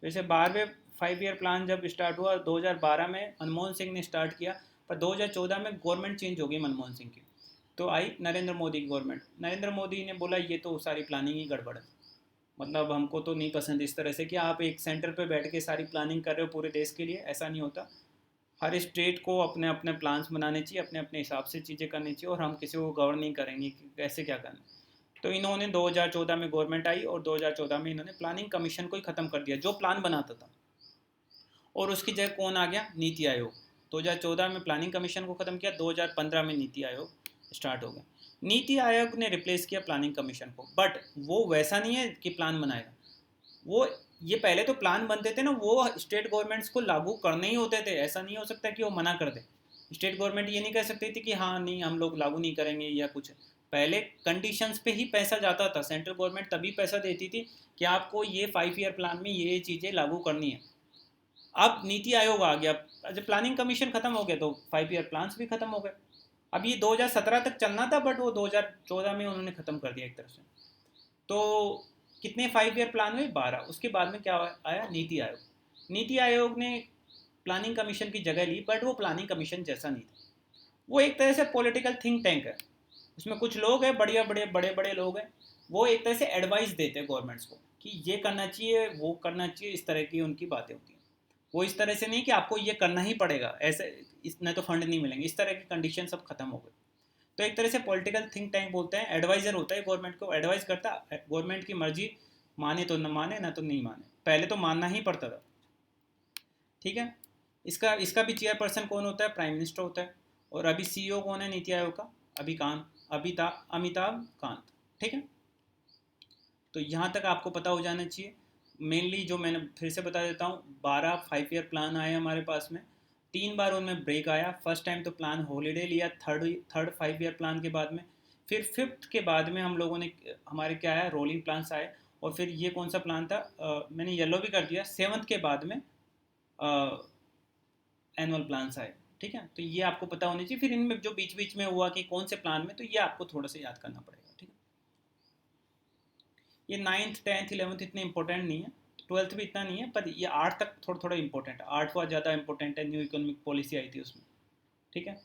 जैसे 12वें 5 ईयर प्लान जब स्टार्ट हुआ 2012 में, मनमोहन सिंह ने स्टार्ट किया, पर 2014 में गवर्नमेंट चेंज हो गई मनमोहन सिंह की, तो आई नरेंद्र मोदी की गवर्नमेंट। नरेंद्र मोदी ने बोला ये तो सारी प्लानिंग ही गड़बड़ है, मतलब हमको तो नहीं पसंद इस तरह से कि आप एक सेंटर पे बैठ के सारी प्लानिंग कर रहे हो पूरे देश के लिए, ऐसा नहीं होता। हर स्टेट को अपने अपने प्लान्स बनाने चाहिए, अपने अपने हिसाब से चीज़ें करनी चाहिए, और हम किसी को गवर्न नहीं करेंगे कि कैसे क्या करना। तो इन्होंने 2014 में गवर्नमेंट आई, और 2014 में इन्होंने प्लानिंग कमीशन को ही ख़त्म कर दिया जो प्लान बनाता था, और उसकी जगह कौन आ गया, नीति आयोग। 2014 में प्लानिंग कमीशन को ख़त्म किया, 2015 में नीति आयोग स्टार्ट हो गया। नीति आयोग ने रिप्लेस किया प्लानिंग कमीशन को, बट वो वैसा नहीं है कि प्लान बनाएगा वो। ये पहले तो प्लान बनते थे ना, वो स्टेट गवर्नमेंट्स को लागू करने ही होते थे, ऐसा नहीं हो सकता कि वो मना कर दे। स्टेट गवर्नमेंट ये नहीं कह सकती थी कि हाँ नहीं हम लोग लागू नहीं करेंगे या कुछ। पहले कंडीशंस पे ही पैसा जाता था, सेंट्रल गवर्नमेंट तभी पैसा देती थी कि आपको ये 5 ईयर प्लान में ये चीज़ें लागू करनी है। अब नीति आयोग आ गया, जब प्लानिंग कमीशन खत्म हो गया तो 5 ईयर प्लान्स भी खत्म हो गए। अब ये 2017 तक चलना था, बट वो 2014 में उन्होंने ख़त्म कर दिया एक तरह से। तो कितने 5 ईयर प्लान हुए, 12। उसके बाद में क्या आया, नीति आयोग। नीति आयोग ने प्लानिंग कमीशन की जगह ली, बट वो प्लानिंग कमीशन जैसा नहीं था। वो एक तरह से पॉलिटिकल थिंक टैंक है, उसमें कुछ लोग हैं, बढ़िया बड़े बड़े बड़े लोग हैं, वो एक तरह से एडवाइस देते हैं गवर्नमेंट्स को कि ये करना चाहिए वो करना चाहिए, इस तरह की उनकी बातें होती हैं। वो इस तरह से नहीं कि आपको ये करना ही पड़ेगा, ऐसे इतने तो फंड नहीं मिलेंगे, इस तरह की कंडीशन सब खत्म हो गई। तो एक तरह से पॉलिटिकल थिंक टैंक बोलते हैं, एडवाइज़र होता है, गवर्नमेंट को एडवाइस करता है, गवर्नमेंट की मर्जी, माने तो न माने ना तो नहीं माने, पहले तो मानना ही पड़ता था। ठीक है। इसका इसका भी चेयरपर्सन कौन होता है, प्राइम मिनिस्टर होता है। और अभी सीईओ कौन है नीति आयोग का, अमिताभ कांत। ठीक है। तो यहाँ तक आपको पता हो जाना चाहिए। मेनली जो मैंने फिर से बता देता हूँ, 12 5 ईयर प्लान आए हमारे पास में, 3 बार उनमें ब्रेक आया। फर्स्ट टाइम तो प्लान हॉलीडे लिया थर्ड 5 ईयर प्लान के बाद में। फिर फिफ्थ के बाद में हम लोगों ने, हमारे क्या आया, रोलिंग प्लान्स आए। और फिर ये कौन सा प्लान था, मैंने येलो भी कर दिया, 7th के बाद में एनुअल प्लान्स आए। ठीक है। तो ये आपको पता होनी चाहिए। फिर इनमें जो बीच बीच में हुआ कि कौन से प्लान में, तो ये आपको थोड़ा सा याद करना पड़ेगा। ठीक है। ये 9th 10th 11th इतने इंपॉर्टेंट नहीं है, 12th भी इतना नहीं है, पर ये 8 तक थोड़ा थोड़ा इंपॉर्टेंट है। 8वां ज़्यादा इंपॉर्टेंट है, न्यू इकोनॉमिक पॉलिसी आई थी उसमें। ठीक है।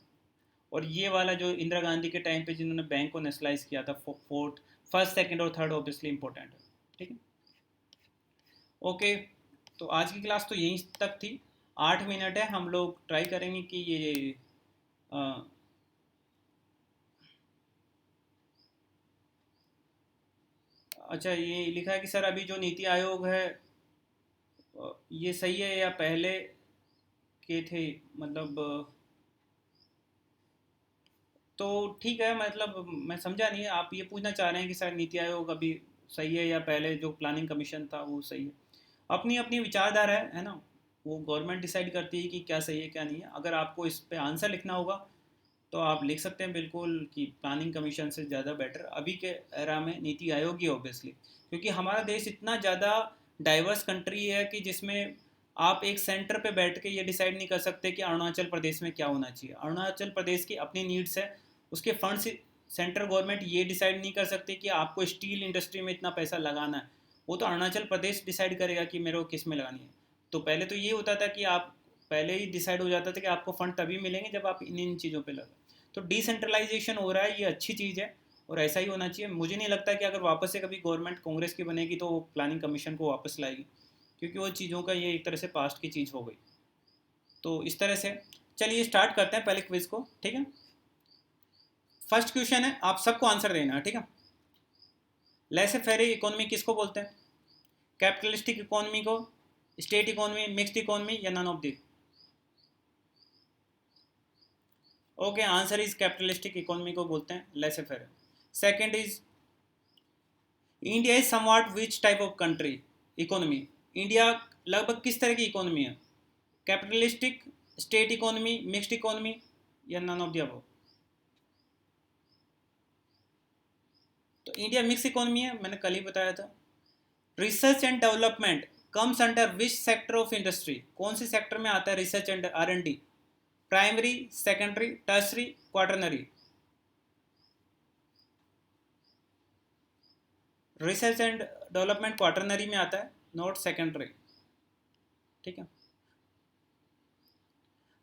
और ये वाला जो इंदिरा गांधी के टाइम पे जिन्होंने बैंक को नेशनलाइज किया था, फोर्थ, फर्स्ट सेकंड और थर्ड ऑब्वियसली इंपॉर्टेंट है। ठीक है। ओके। तो आज की क्लास तो यहीं तक थी। 8 मिनट है, हम लोग ट्राई करेंगे कि ये अ, अच्छा, ये लिखा है कि सर अभी जो नीति आयोग है ये सही है या पहले के थे, मतलब तो ठीक है, मतलब मैं समझा नहीं, आप ये पूछना चाह रहे हैं कि सर नीति आयोग अभी सही है या पहले जो प्लानिंग कमीशन था वो सही है। अपनी अपनी विचारधारा है ना, वो गवर्नमेंट डिसाइड करती है कि क्या सही है क्या नहीं है। अगर आपको इस पे आंसर लिखना होगा तो आप लिख सकते हैं बिल्कुल कि प्लानिंग कमीशन से ज़्यादा बेटर अभी के एरा में नीति आयोग ही, ऑब्वियसली। क्योंकि हमारा देश इतना ज़्यादा डाइवर्स कंट्री है कि जिसमें आप एक सेंटर पे बैठ के ये डिसाइड नहीं कर सकते कि अरुणाचल प्रदेश में क्या होना चाहिए। अरुणाचल प्रदेश की अपनी नीड्स है, उसके फंड्स सेंट्रल गवर्नमेंट ये डिसाइड नहीं कर सकती कि आपको स्टील इंडस्ट्री में इतना पैसा लगाना है। वो तो अरुणाचल प्रदेश डिसाइड करेगा कि मेरे को किस में लगानी है। तो पहले तो ये होता था कि आप पहले ही डिसाइड हो जाता था कि आपको फंड तभी मिलेंगे जब आप इन इन चीज़ों पे लगा। तो डिसेंट्रलाइजेशन हो रहा है, ये अच्छी चीज़ है और ऐसा ही होना चाहिए। मुझे नहीं लगता कि अगर वापस से कभी गवर्नमेंट कांग्रेस की बनेगी तो वो प्लानिंग कमीशन को वापस लाएगी, क्योंकि वो चीज़ों का ये एक तरह से पास्ट की चीज़ हो गई। तो इस तरह से चलिए स्टार्ट करते हैं पहले क्विज को। ठीक है। फर्स्ट क्वेश्चन है, आप सबको आंसर देना है। ठीक है। लेसे फेरे इकोनॉमी किसको बोलते हैं, कैपिटलिस्टिक इकोनॉमी को, स्टेट इकोनॉमी, मिक्स्ड इकोनॉमी या none of the. Okay, answer is capitalistic economy को बोलते हैं, laissez faire. Second is, India is somewhat which type of country, economy. India लगभग किस तरह की इकोनॉमी है, capitalistic, state economy, mixed economy या नन ऑफ द अबव। तो तो इंडिया मिक्स इकोनॉमी है, मैंने कल ही बताया था। Research and development comes under which sector of industry, कौन सी सेक्टर में आता है research and R&D? Primary, secondary, tertiary, quaternary? Research and development quaternary में आता है, नॉट सेकेंडरी। ठीक है।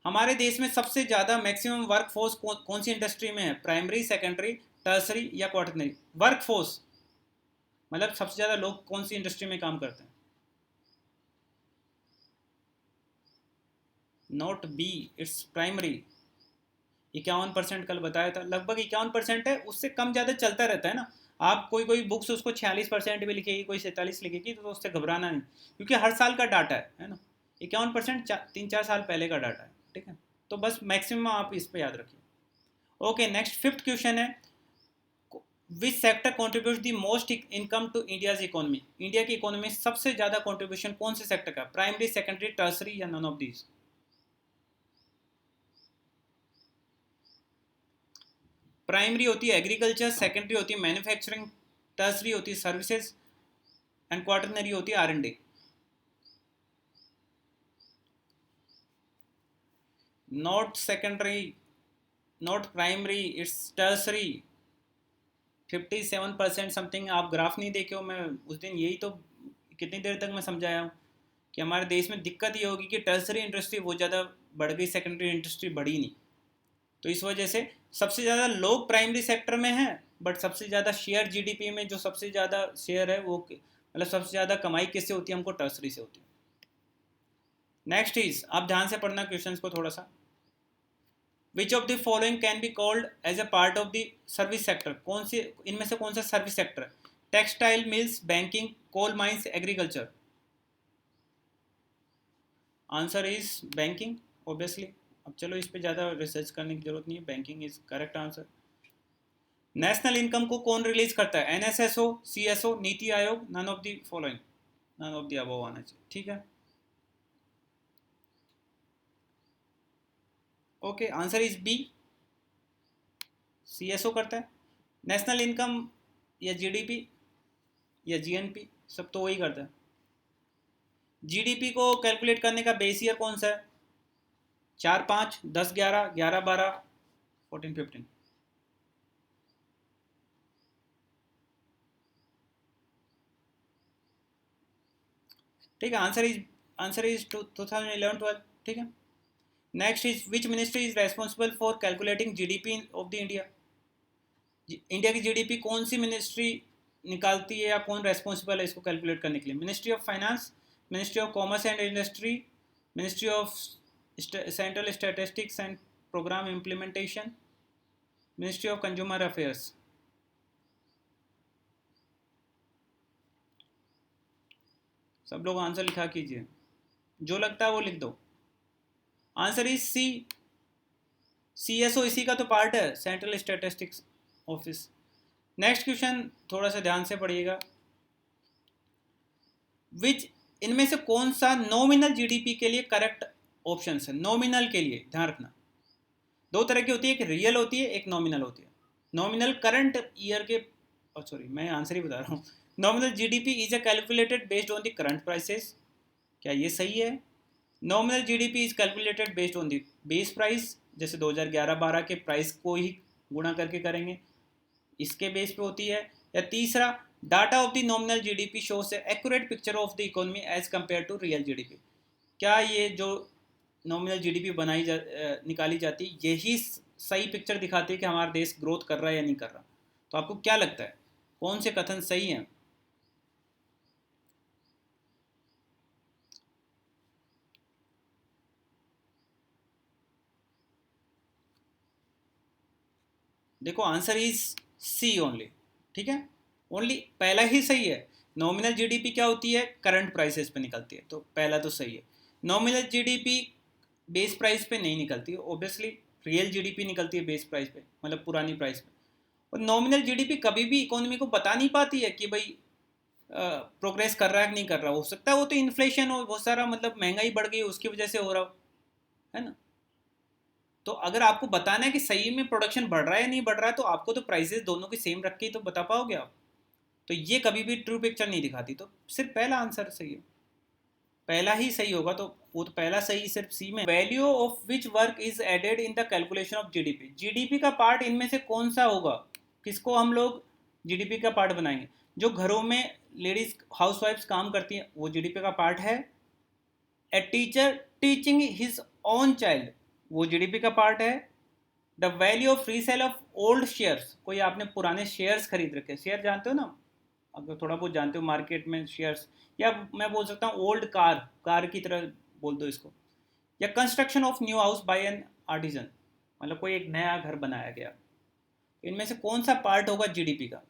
हमारे देश में सबसे ज़्यादा मैक्सिमम वर्क फोर्स कौन सी इंडस्ट्री में है? प्राइमरी, सेकेंडरी, टर्सरी या क्वाटरनरी? वर्क फोर्स मतलब सबसे ज़्यादा लोग कौन सी इंडस्ट्री में काम करते हैं? Not be, its primary. 51% कल बताया था, लगभग 51% है, उससे कम ज़्यादा चलता रहता है ना। आप कोई कोई बुक्स उसको 46% भी लिखेगी, कोई 47 लिखेगी, तो उससे घबराना नहीं, क्योंकि हर साल का डाटा है ना। 51% 3-4 साल पहले का डाटा है। ठीक है, तो बस मैक्सिमम आप इस पर याद रखिए। ओके, नेक्स्ट 5th क्वेश्चन है, which sector contribute the most income to India's economy? India की इकोनॉमी में सबसे ज़्यादा कॉन्ट्रीब्यूशन कौन से सेक्टर का? प्राइमरी, सेकेंडरी, टर्सरी या नन ऑफ दीज? प्राइमरी होती है एग्रीकल्चर, सेकेंडरी होती है मैन्युफैक्चरिंग, टर्सरी होती है सर्विसेज एंड क्वार्टरनरी होती है R&D। Not secondary, not primary, it's tertiary. 57% something. आप ग्राफ नहीं देखे हो, मैं उस दिन यही तो कितनी देर तक मैं समझाया हूँ कि हमारे देश में दिक्कत ये होगी कि टर्सरी इंडस्ट्री बहुत ज़्यादा बढ़ गई, सेकेंडरी इंडस्ट्री बढ़ी नहीं। तो इस वजह से सबसे ज़्यादा लोग प्राइमरी सेक्टर में हैं, बट सबसे ज़्यादा शेयर जीडीपी में जो सबसे ज़्यादा शेयर है वो मतलब सबसे ज़्यादा कमाई किससे होती है? हमको टर्सरी से होती है। नेक्स्ट इज, आप ध्यान से पढ़ना क्वेश्चन को थोड़ा सा। Which of the following can be called as a part of the service sector? कौन से इनमें से कौन सा सर्विस सेक्टर है? Textile, mills, banking, coal mines, agriculture? Answer is banking, obviously. अब चलो इस पे ज़्यादा रिसर्च करने की जरूरत नहीं है, banking is correct answer. National income को कौन रिलीज करता है? NSSO, CSO, Niti Aayog, none of the following? None of the above आना चाहिए। ठीक है, okay, answer is B, CSO करता है। नेशनल इनकम या GDP या GNP, सब तो वही करता है। GDP को कैलकुलेट करने का बेस ईयर कौन सा है? 4, 5, 10, 11, 11, 12, 14, 15? ठीक है, आंसर इज 2011-12। ठीक है। Next is, which ministry is responsible for calculating GDP of the India? India की GDP कौन सी मिनिस्ट्री निकालती है, या कौन रेस्पॉन्सिबल है इसको कैलकुलेट करने के लिए? Ministry of finance, ministry of commerce and industry, ministry of central statistics and programme implementation, ministry of consumer affairs? सब लोग आंसर लिखा कीजिए, जो लगता है वो लिख दो। आंसर इज सी, CSO इसी का तो पार्ट है, central statistics office. Next question थोड़ा सा ध्यान से पढ़िएगा। विच, इनमें से कौन सा नॉमिनल GDP के लिए करेक्ट ऑप्शन है? नॉमिनल के लिए ध्यान रखना, दो तरह की होती है, एक रियल होती है, एक नॉमिनल होती है। नॉमिनल करंट ईयर के, सॉरी मैं आंसर ही बता रहा हूँ। Nominal GDP is a calculated based on the current prices, क्या ये सही है? Nominal GDP is calculated based on the base price, जैसे 2011-12 के प्राइस को ही गुणा करके करेंगे, इसके बेस पे होती है। या तीसरा, data of the nominal GDP shows accurate picture of the economy as compare to real GDP? क्या ये जो नॉमिनल GDP निकाली जाती है, यही सही पिक्चर दिखाती है कि हमारा देश ग्रोथ कर रहा है या नहीं कर रहा? तो आपको क्या लगता है कौन से कथन सही हैं? देखो, आंसर इज सी ओनली। ठीक है, ओनली पहला ही सही है। नॉमिनल GDP क्या होती है? करंट प्राइसेस पे निकलती है, तो पहला तो सही है। नॉमिनल GDP बेस प्राइस पे नहीं निकलती है, ऑब्वियसली रियल GDP निकलती है बेस प्राइस पे, मतलब पुरानी प्राइस पे। और नॉमिनल GDP कभी भी इकोनॉमी को बता नहीं पाती है कि भाई प्रोग्रेस कर रहा है कि नहीं कर रहा। हो सकता है वो तो इन्फ्लेशन हो, बहुत सारा मतलब महंगाई बढ़ गई उसकी वजह से हो रहा हो, है ना। तो अगर आपको बताना है कि सही में प्रोडक्शन बढ़ रहा है या नहीं बढ़ रहा है, तो आपको तो प्राइसेस दोनों की सेम रख के ही तो बता पाओगे आप। तो ये कभी भी ट्रू पिक्चर नहीं दिखाती, तो सिर्फ पहला आंसर सही है, पहला ही सही होगा, तो वो तो पहला सही सिर्फ सी में। Value of which work is added in the calculation of GDP, GDP का पार्ट इनमें से कौन सा होगा, किसको हम लोग जीडीपी का पार्ट बनाएंगे? जो घरों में लेडीज हाउसवाइफ्स काम करती हैं वो जीडीपी का पार्ट है। A teacher teaching his own child वो जीडीपी का पार्ट है। The value of resale of old shares, कोई आपने पुराने शेयर्स खरीद रखे, शेयर जानते हो ना, अगर थोड़ा बहुत जानते हो मार्केट में शेयर्स, या मैं बोल सकता हूँ ओल्ड कार, कार की तरह बोल दो इसको। या construction of new house by an artisan, मतलब कोई एक नया घर बनाया गया, इनमें से कौन सा पार्ट होगा जीडीपी का?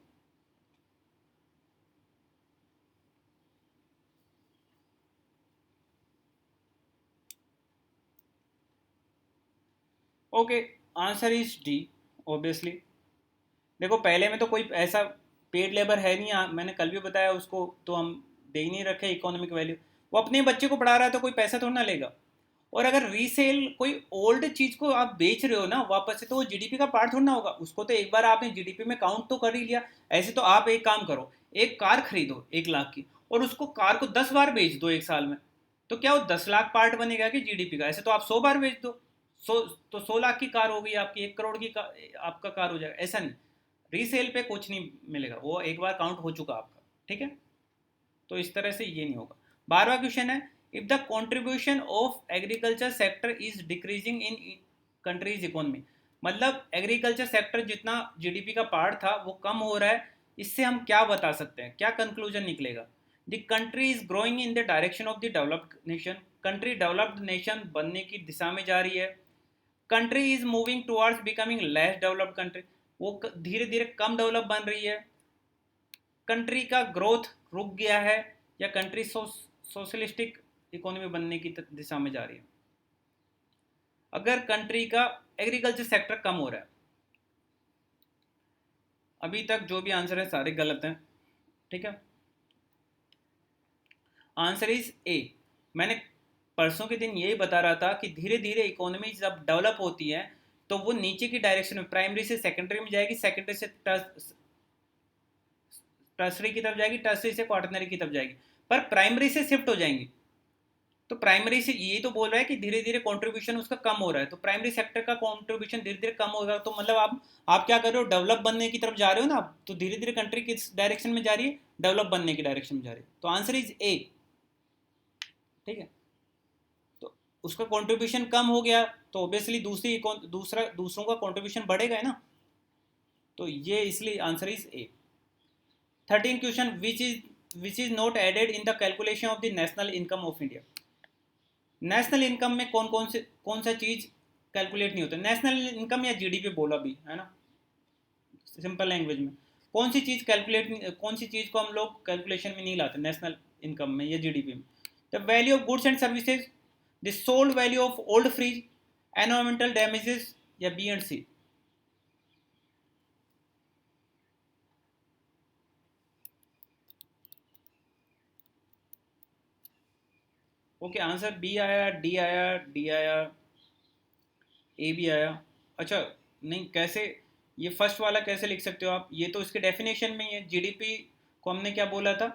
Okay, answer is D, obviously. देखो पहले में तो कोई ऐसा पेड लेबर है नहीं, मैंने कल भी बताया, उसको तो हम दे ही नहीं रखे इकोनॉमिक वैल्यू, वो अपने बच्चे को पढ़ा रहा है तो कोई पैसा थोड़ा ना लेगा। और अगर रीसेल कोई ओल्ड चीज को आप बेच रहे हो ना वापस से, तो वो जीडीपी का पार्ट थोड़ा ना होगा, उसको तो एक बार आपने जीडीपी में काउंट तो कर ही लिया। ऐसे तो आप एक काम करो, एक कार खरीदो 1 लाख की, और उसको कार को 10 बार बेच दो एक साल में, तो क्या वो 10 लाख पार्ट बनेगा कि जीडीपी का? ऐसे तो आप 100 बार बेच दो, 100 लाख की कार हो गई आपकी, 1 करोड़ की आपका कार हो जाएगा, ऐसा नहीं। रीसेल पे कुछ नहीं मिलेगा, वो एक बार काउंट हो चुका आपका, ठीक है? तो इस तरह से ये नहीं होगा। 12वां क्वेश्चन है, if the contribution of agriculture sector is decreasing in countries economy, मतलब एग्रीकल्चर सेक्टर जितना जीडीपी का पार्ट था वो कम हो रहा है, इससे हम क्या बता सकते हैं, क्या कंक्लूजन निकलेगा? The country is growing in the direction of the developed nation, country developed nation बनने की दिशा में जा रही है। Country is moving towards becoming less developed country, वो धीरे धीरे कम डेवलप बन रही है। कंट्री का ग्रोथ रुक गया है, या कंट्री सोशलिस्टिक इकोनॉमी बनने की दिशा में जा रही है। अगर कंट्री का एग्रीकल्चर सेक्टर कम हो रहा है, अभी तक जो भी आंसर है सारे गलत हैं, ठीक है? आंसर इज ए। मैंने परसों के दिन यही बता रहा था कि धीरे धीरे इकोनॉमी जब डेवलप होती है तो वो नीचे की डायरेक्शन में, प्राइमरी से सेकेंडरी में जाएगी, सेकेंडरी से टर्सरी की तरफ जाएगी, टर्सरी से क्वार्टनरी की तरफ जाएगी, पर प्राइमरी से शिफ्ट हो जाएंगी। तो प्राइमरी से ये तो बोल रहा है कि धीरे धीरे कंट्रीब्यूशन उसका कम हो रहा है, तो प्राइमरी सेक्टर का कंट्रीब्यूशन धीरे धीरे कम होगा, तो मतलब आप क्या कर रहे हो, डेवलप बनने की तरफ जा रहे हो ना, तो धीरे धीरे कंट्री किस डायरेक्शन में जा रही है, डेवलप बनने की डायरेक्शन में जा रही है, तो आंसर इज ए, ठीक है? तो उसका कंट्रीब्यूशन कम हो गया तो ऑब्वियसली दूसरों का कंट्रीब्यूशन बढ़ेगा ना, तो ये इसलिए answer is A. 13 question, which is not added in the calculation of the national income of India, national income में कौन सा चीज कैलकुलेट नहीं होता? नेशनल इनकम या जीडीपी बोला भी है ना, सिंपल लैंग्वेज में, कौन सी चीज को हम लोग कैलकुलेशन में नहीं लाते नेशनल इनकम में या जीडीपी में? The value of goods and services, the sold value of old fridge, environmental damages, या B and C? Okay, answer B आया, डी आया, डी आया, ए भी आया। अच्छा, नहीं कैसे, ये फर्स्ट वाला कैसे लिख सकते हो आप? ये तो इसके डेफिनेशन में ही है, जीडीपी को हमने क्या बोला था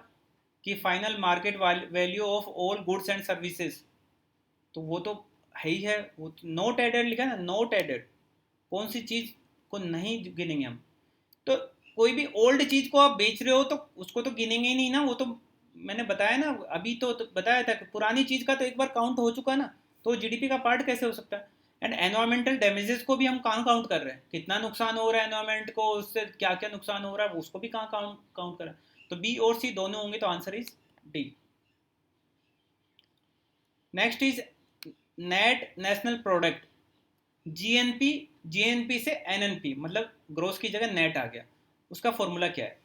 कि final market value of all goods and services, तो वो तो है ही है, वो नोट एडेड लिखा है ना, नोट एडेड, कौन सी चीज़ को नहीं गिनेंगे हम? तो कोई भी ओल्ड चीज़ को आप बेच रहे हो तो उसको तो गिनेंगे ही नहीं ना, वो तो मैंने बताया ना अभी, तो बताया था कि पुरानी चीज़ का तो एक बार काउंट हो चुका ना, तो जीडीपी का पार्ट कैसे हो सकता है? एंड एनवायरमेंटल डैमेजेस को भी हम कहाँ काउंट कर रहे हैं, कितना नुकसान हो रहा है एनवायरमेंट को, उससे क्या क्या नुकसान हो रहा है, उसको भी कहाँ काउंट कर रहे हैं? तो बी और सी दोनों होंगे, तो answer is D. Next is net national product, GNP, GNP से एनएनपी, मतलब ग्रोथ की जगह नेट आ गया, उसका फॉर्मूला क्या है?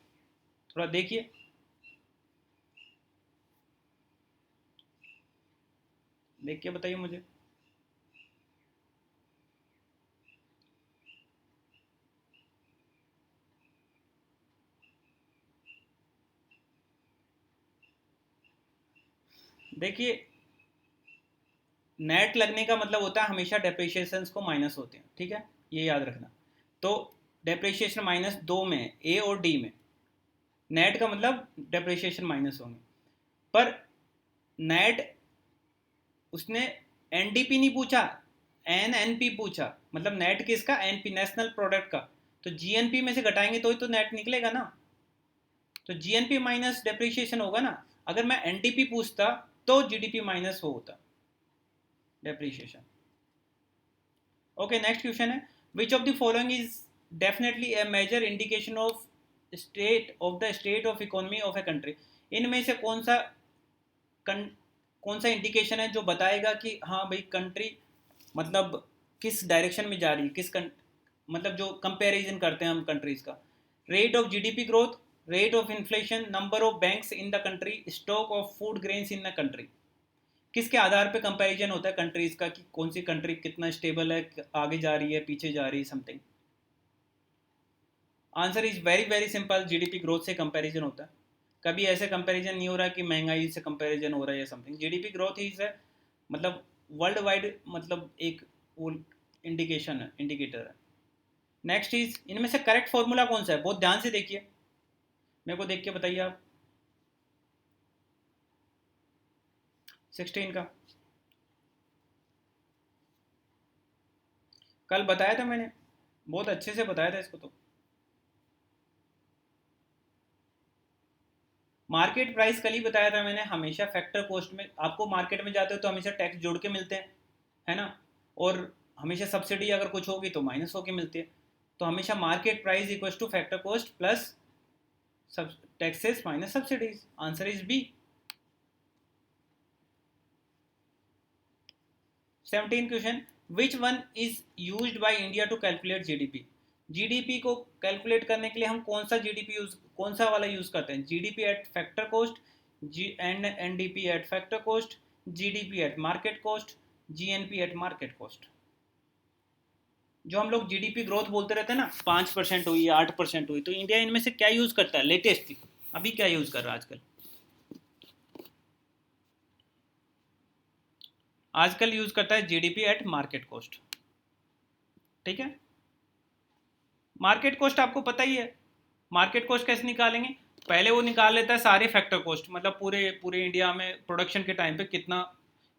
थोड़ा देखिए, देख के बताइए मुझे। देखिए, नेट लगने का मतलब होता है हमेशा डेप्रिशिएशन को माइनस होते हैं, ठीक है, ये याद रखना। तो डेप्रिशिएशन -2 में है, ए और डी में, नेट का मतलब डेप्रिसिएशन माइनस होंगे, पर नेट उसने एनडीपी नहीं पूछा, एनएनपी पूछा, मतलब नेट किसका, एनपी नेशनल प्रोडक्ट का, तो जीएनपी में से घटाएंगे तो ही तो नेट निकलेगा ना, तो जीएनपी माइनस डेप्रिसिएशन होगा ना। अगर मैं एनडीपी पूछता तो जीडीपी माइनस वो होता डेप्रिसिएशन। ओके, नेक्स्ट क्वेश्चन है, which of the following is definitely a major indication of state of economy of a country. इनमें से कौन सा इंडिकेशन है जो बताएगा कि हाँ भाई कंट्री मतलब किस डायरेक्शन में जा रही है, मतलब जो कंपैरिजन करते हैं हम कंट्रीज का, rate of GDP growth, rate of inflation, number of banks in the country, stock of food grains in the country. किसके आधार पे कंपैरिजन होता है कंट्रीज का कि कौन सी कंट्री कितना स्टेबल है, आगे जा रही है, पीछे जा रही है, something. Answer is very very simple, GDP growth से कंपैरिजन होता है। कभी ऐसे कंपैरिजन नहीं हो रहा कि महंगाई से कंपैरिजन हो रहा है या समथिंग। जीडीपी ग्रोथ इज है मतलब वर्ल्ड वाइड मतलब एक वो इंडिकेशन है, इंडिकेटर है। नेक्स्ट इज, इनमें से करेक्ट फॉर्मूला कौन सा है, बहुत ध्यान से देखिए, मेरे को देख के बताइए आप। 16 का कल बताया था मैंने, बहुत अच्छे से बताया था इसको। तो मार्केट प्राइस कल ही बताया था मैंने, हमेशा फैक्टर कॉस्ट में, आपको मार्केट में जाते हो तो हमेशा टैक्स जोड़ के मिलते हैं, है ना, और हमेशा सब्सिडी अगर कुछ होगी तो माइनस होके मिलती है, तो हमेशा market price equal to factor cost plus taxes minus subsidies. Answer is B. 17 question, which one is used by India to calculate GDP. GDP को कैलकुलेट करने के लिए हम कौन सा वाला यूज करते हैं, GDP at factor cost, G and NDP at factor cost, GDP at market cost, GNP at market cost. जो हम लोग जीडीपी ग्रोथ बोलते रहते हैं ना, 5% हुई, 8% हुई, तो इंडिया इनमें से क्या यूज करता है लेटेस्ट, अभी क्या यूज कर रहा है आजकल, आजकल यूज करता है जीडीपी एट मार्केट कॉस्ट। ठीक है, मार्केट कॉस्ट आपको पता ही है, मार्केट कॉस्ट कैसे निकालेंगे, पहले वो निकाल लेता है सारे फैक्टर कॉस्ट, मतलब पूरे पूरे इंडिया में प्रोडक्शन के टाइम पे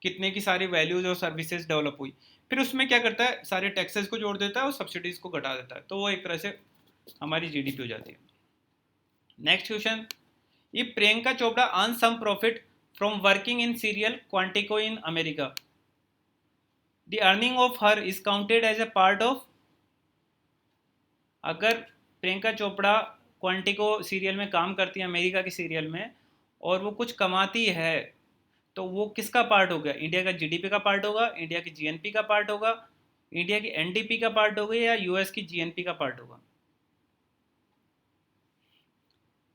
कितने की सारी वैल्यूज और सर्विसेज डेवलप हुई, फिर उसमें क्या करता है सारे टैक्सेस को जोड़ देता है और सब्सिडीज को घटा देता है, तो वो एक तरह से हमारी जीडीपी हो जाती है। Next question, if Priyanka Chopra earn some profit from working in serial Quantico in America, the earning of her is counted as a part of. अगर प्रियंका चोपड़ा क्वांटिको सीरियल में काम करती है, अमेरिका के सीरियल में, और वो कुछ कमाती है, तो वो किसका पार्ट हो गया, इंडिया का जीडीपी का पार्ट होगा, इंडिया की जीएनपी का पार्ट होगा, इंडिया की एनडीपी का पार्ट होगा, या यूएस की जीएनपी का पार्ट होगा।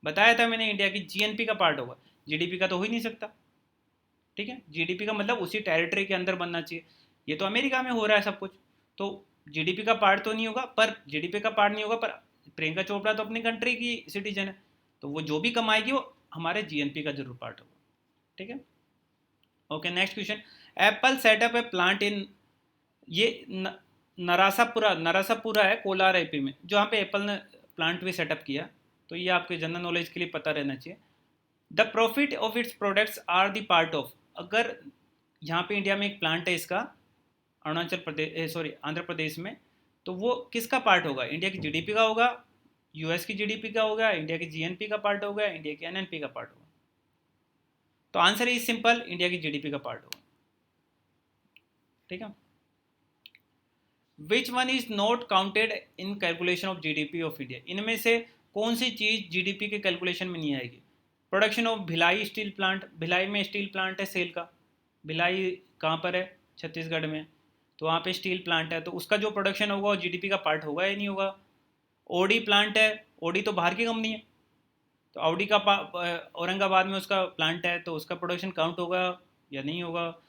बताया था मैंने, इंडिया की जीएनपी का पार्ट होगा, जीडीपी का तो हो ही नहीं सकता। ठीक है, जीडीपी का मतलब उसी टेरिटरी के अंदर बनना चाहिए, ये तो अमेरिका में हो रहा है सब कुछ, तो जीडीपी का पार्ट तो नहीं होगा, पर जीडीपी का पार्ट नहीं होगा, पर प्रियंका चोपड़ा तो अपनी कंट्री की सिटीजन है, तो वो जो भी कमाएगी वो हमारे जीएनपी का जरूर पार्ट होगा। ठीक है, okay, next question, Apple setup A plant in, ये नरासापुरा है कोलार एपी में, जहाँ पे एप्पल ने प्लांट भी सेटअप किया, तो ये आपके जनरल नॉलेज के लिए पता रहना चाहिए। The profit of its products are the part of, अगर यहाँ पे इंडिया में एक प्लांट है इसका, अरुणाचल प्रदेश सॉरी आंध्र प्रदेश में, तो वो किसका पार्ट होगा, इंडिया की जीडीपी का होगा, यूएस की जीडीपी का होगा, इंडिया की जीएनपी का पार्ट होगा, इंडिया की एनएनपी का पार्ट होगा। तो आंसर इज सिंपल, इंडिया की जीडीपी का पार्ट होगा। ठीक है, विच one is not counted in calculation of GDP of India, इनमें से कौन सी चीज जीडीपी के कैलकुलेशन में नहीं आएगी। Production of Bhilai steel plant, Bhilai में स्टील प्लांट है सेल का, भिलाई कहाँ पर है, छत्तीसगढ़ में, तो वहाँ पे स्टील प्लांट है, तो उसका जो प्रोडक्शन होगा वो जीडीपी का पार्ट होगा या नहीं होगा। ओडी प्लांट है, ओडी तो बाहर की कंपनी है, तो ऑडी का औरंगाबाद में उसका प्लांट है, तो उसका प्रोडक्शन काउंट होगा या नहीं होगा।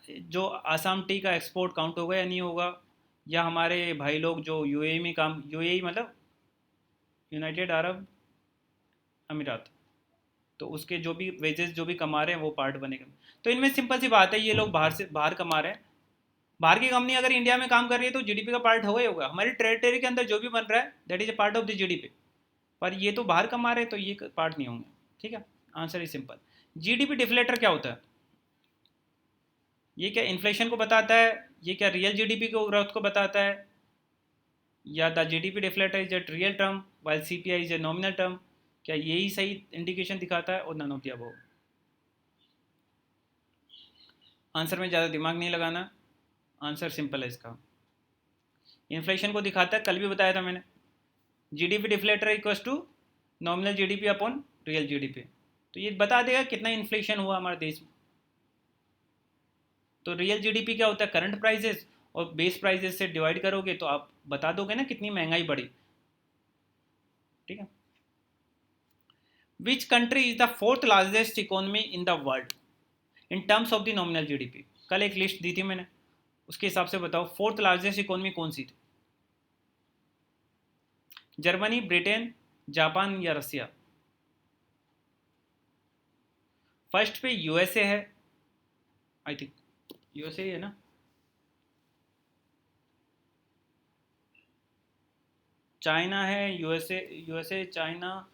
जो आसाम टी का एक्सपोर्ट काउंट होगा या नहीं होगा, या हमारे भाई लोग जो यूएई में काम, यूएई मतलब यूनाइटेड अरब अमीरात, तो उसके जो भी वेजेस जो भी कमा रहे हैं वो पार्ट बनेगा। तो इनमें सिंपल सी बात है, ये लोग बाहर कमा रहे हैं, बाहर की कंपनी अगर इंडिया में काम कर रही है तो जीडीपी का पार्ट होगा ही होगा। हमारी टेरिटरी के अंदर जो भी बन रहा है that is a part of the GDP. पर ये तो बाहर कमा रहे, तो ये पार्ट नहीं होंगे। ठीक है, answer is simple. GDP deflator क्या होता है? ये क्या इन्फ्लेशन को बताता है? ये क्या रियल जीडीपी को ग्रोथ को बताता है? या the GDP deflator is a real term while CPI is a nominal term? क्या यही सही इंडिकेशन दिखाता है? और none of the above. Answer में ज़्यादा दिमाग नहीं लगाना, आंसर सिंपल है इसका। इन्फ्लेशन को दिखाता है, कल भी बताया था मैंने, GDP deflator equals to nominal GDP upon real GDP. तो ये बता देगा कितना इन्फ्लेशन हुआ हमारे देश में। तो रियल जीडीपी क्या होता है? करंट प्राइसेस, और बेस प्राइसेस से डिवाइड करोगे तो आप बता दोगे ना कितनी महंगाई बढ़ी। ठीक है। Which country is the fourth largest economy in the world in terms of the nominal GDP? कल एक लिस्ट दी थी मैंने, उसके हिसाब से बताओ फोर्थ लार्जेस्ट इकोनॉमी कौन सी थी? जर्मनी, ब्रिटेन, जापान या रसिया? फर्स्ट पे यूएसए है, आई थिंक यूएसए है ना। चाइना है, USA, USA, China,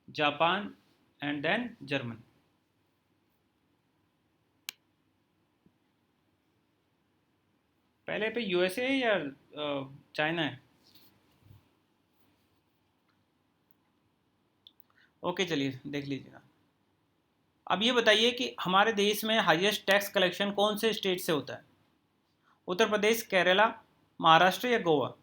Japan and then Germany. पहले पे यूएसए है या चाइना है? ओके चलिए देख लीजिएगा। अब ये बताइए कि हमारे देश में हाईएस्ट टैक्स कलेक्शन कौन से स्टेट से होता है? उत्तर प्रदेश, केरला, महाराष्ट्र या गोवा?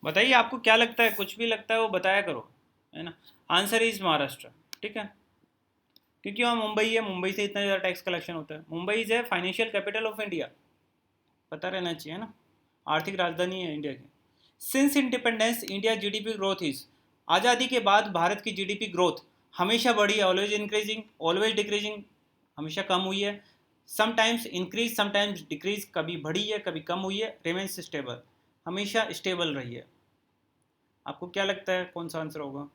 बताइए आपको क्या लगता है, कुछ भी लगता है वो बताया करो, है ना। Answer is Maharashtra. ठीक है, क्योंकि वहाँ मुंबई है, मुंबई से इतना ज़्यादा टैक्स कलेक्शन होता है। मुंबई इज है फाइनेंशियल कैपिटल ऑफ इंडिया, पता रहना चाहिए ना, आर्थिक राजधानी है इंडिया की। Since independence India GDP growth is, आज़ादी के बाद भारत की जीडीपी ग्रोथ हमेशा बढ़ी है, ऑलवेज इंक्रीजिंग, ऑलवेज डिक्रीजिंग, हमेशा कम हुई है, समटाइम्स इंक्रीज समटाइम्स डिक्रीज, कभी बढ़ी है कभी कम हुई है, रिमेन्स स्टेबल, हमेशा स्टेबल रही है। आपको क्या लगता है कौन सा आंसर होगा?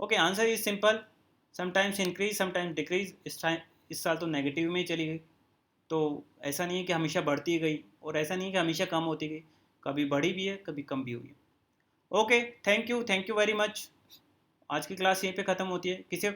Okay, answer is simple, sometimes increase sometimes decrease. इस साल तो नेगेटिव में ही चली गई, तो ऐसा नहीं है कि हमेशा बढ़ती गई, और ऐसा नहीं है कि हमेशा कम होती गई, कभी बढ़ी भी है कभी कम भी हुई है। Okay, thank you very much. आज की क्लास यहीं पे ख़त्म होती है। किसी का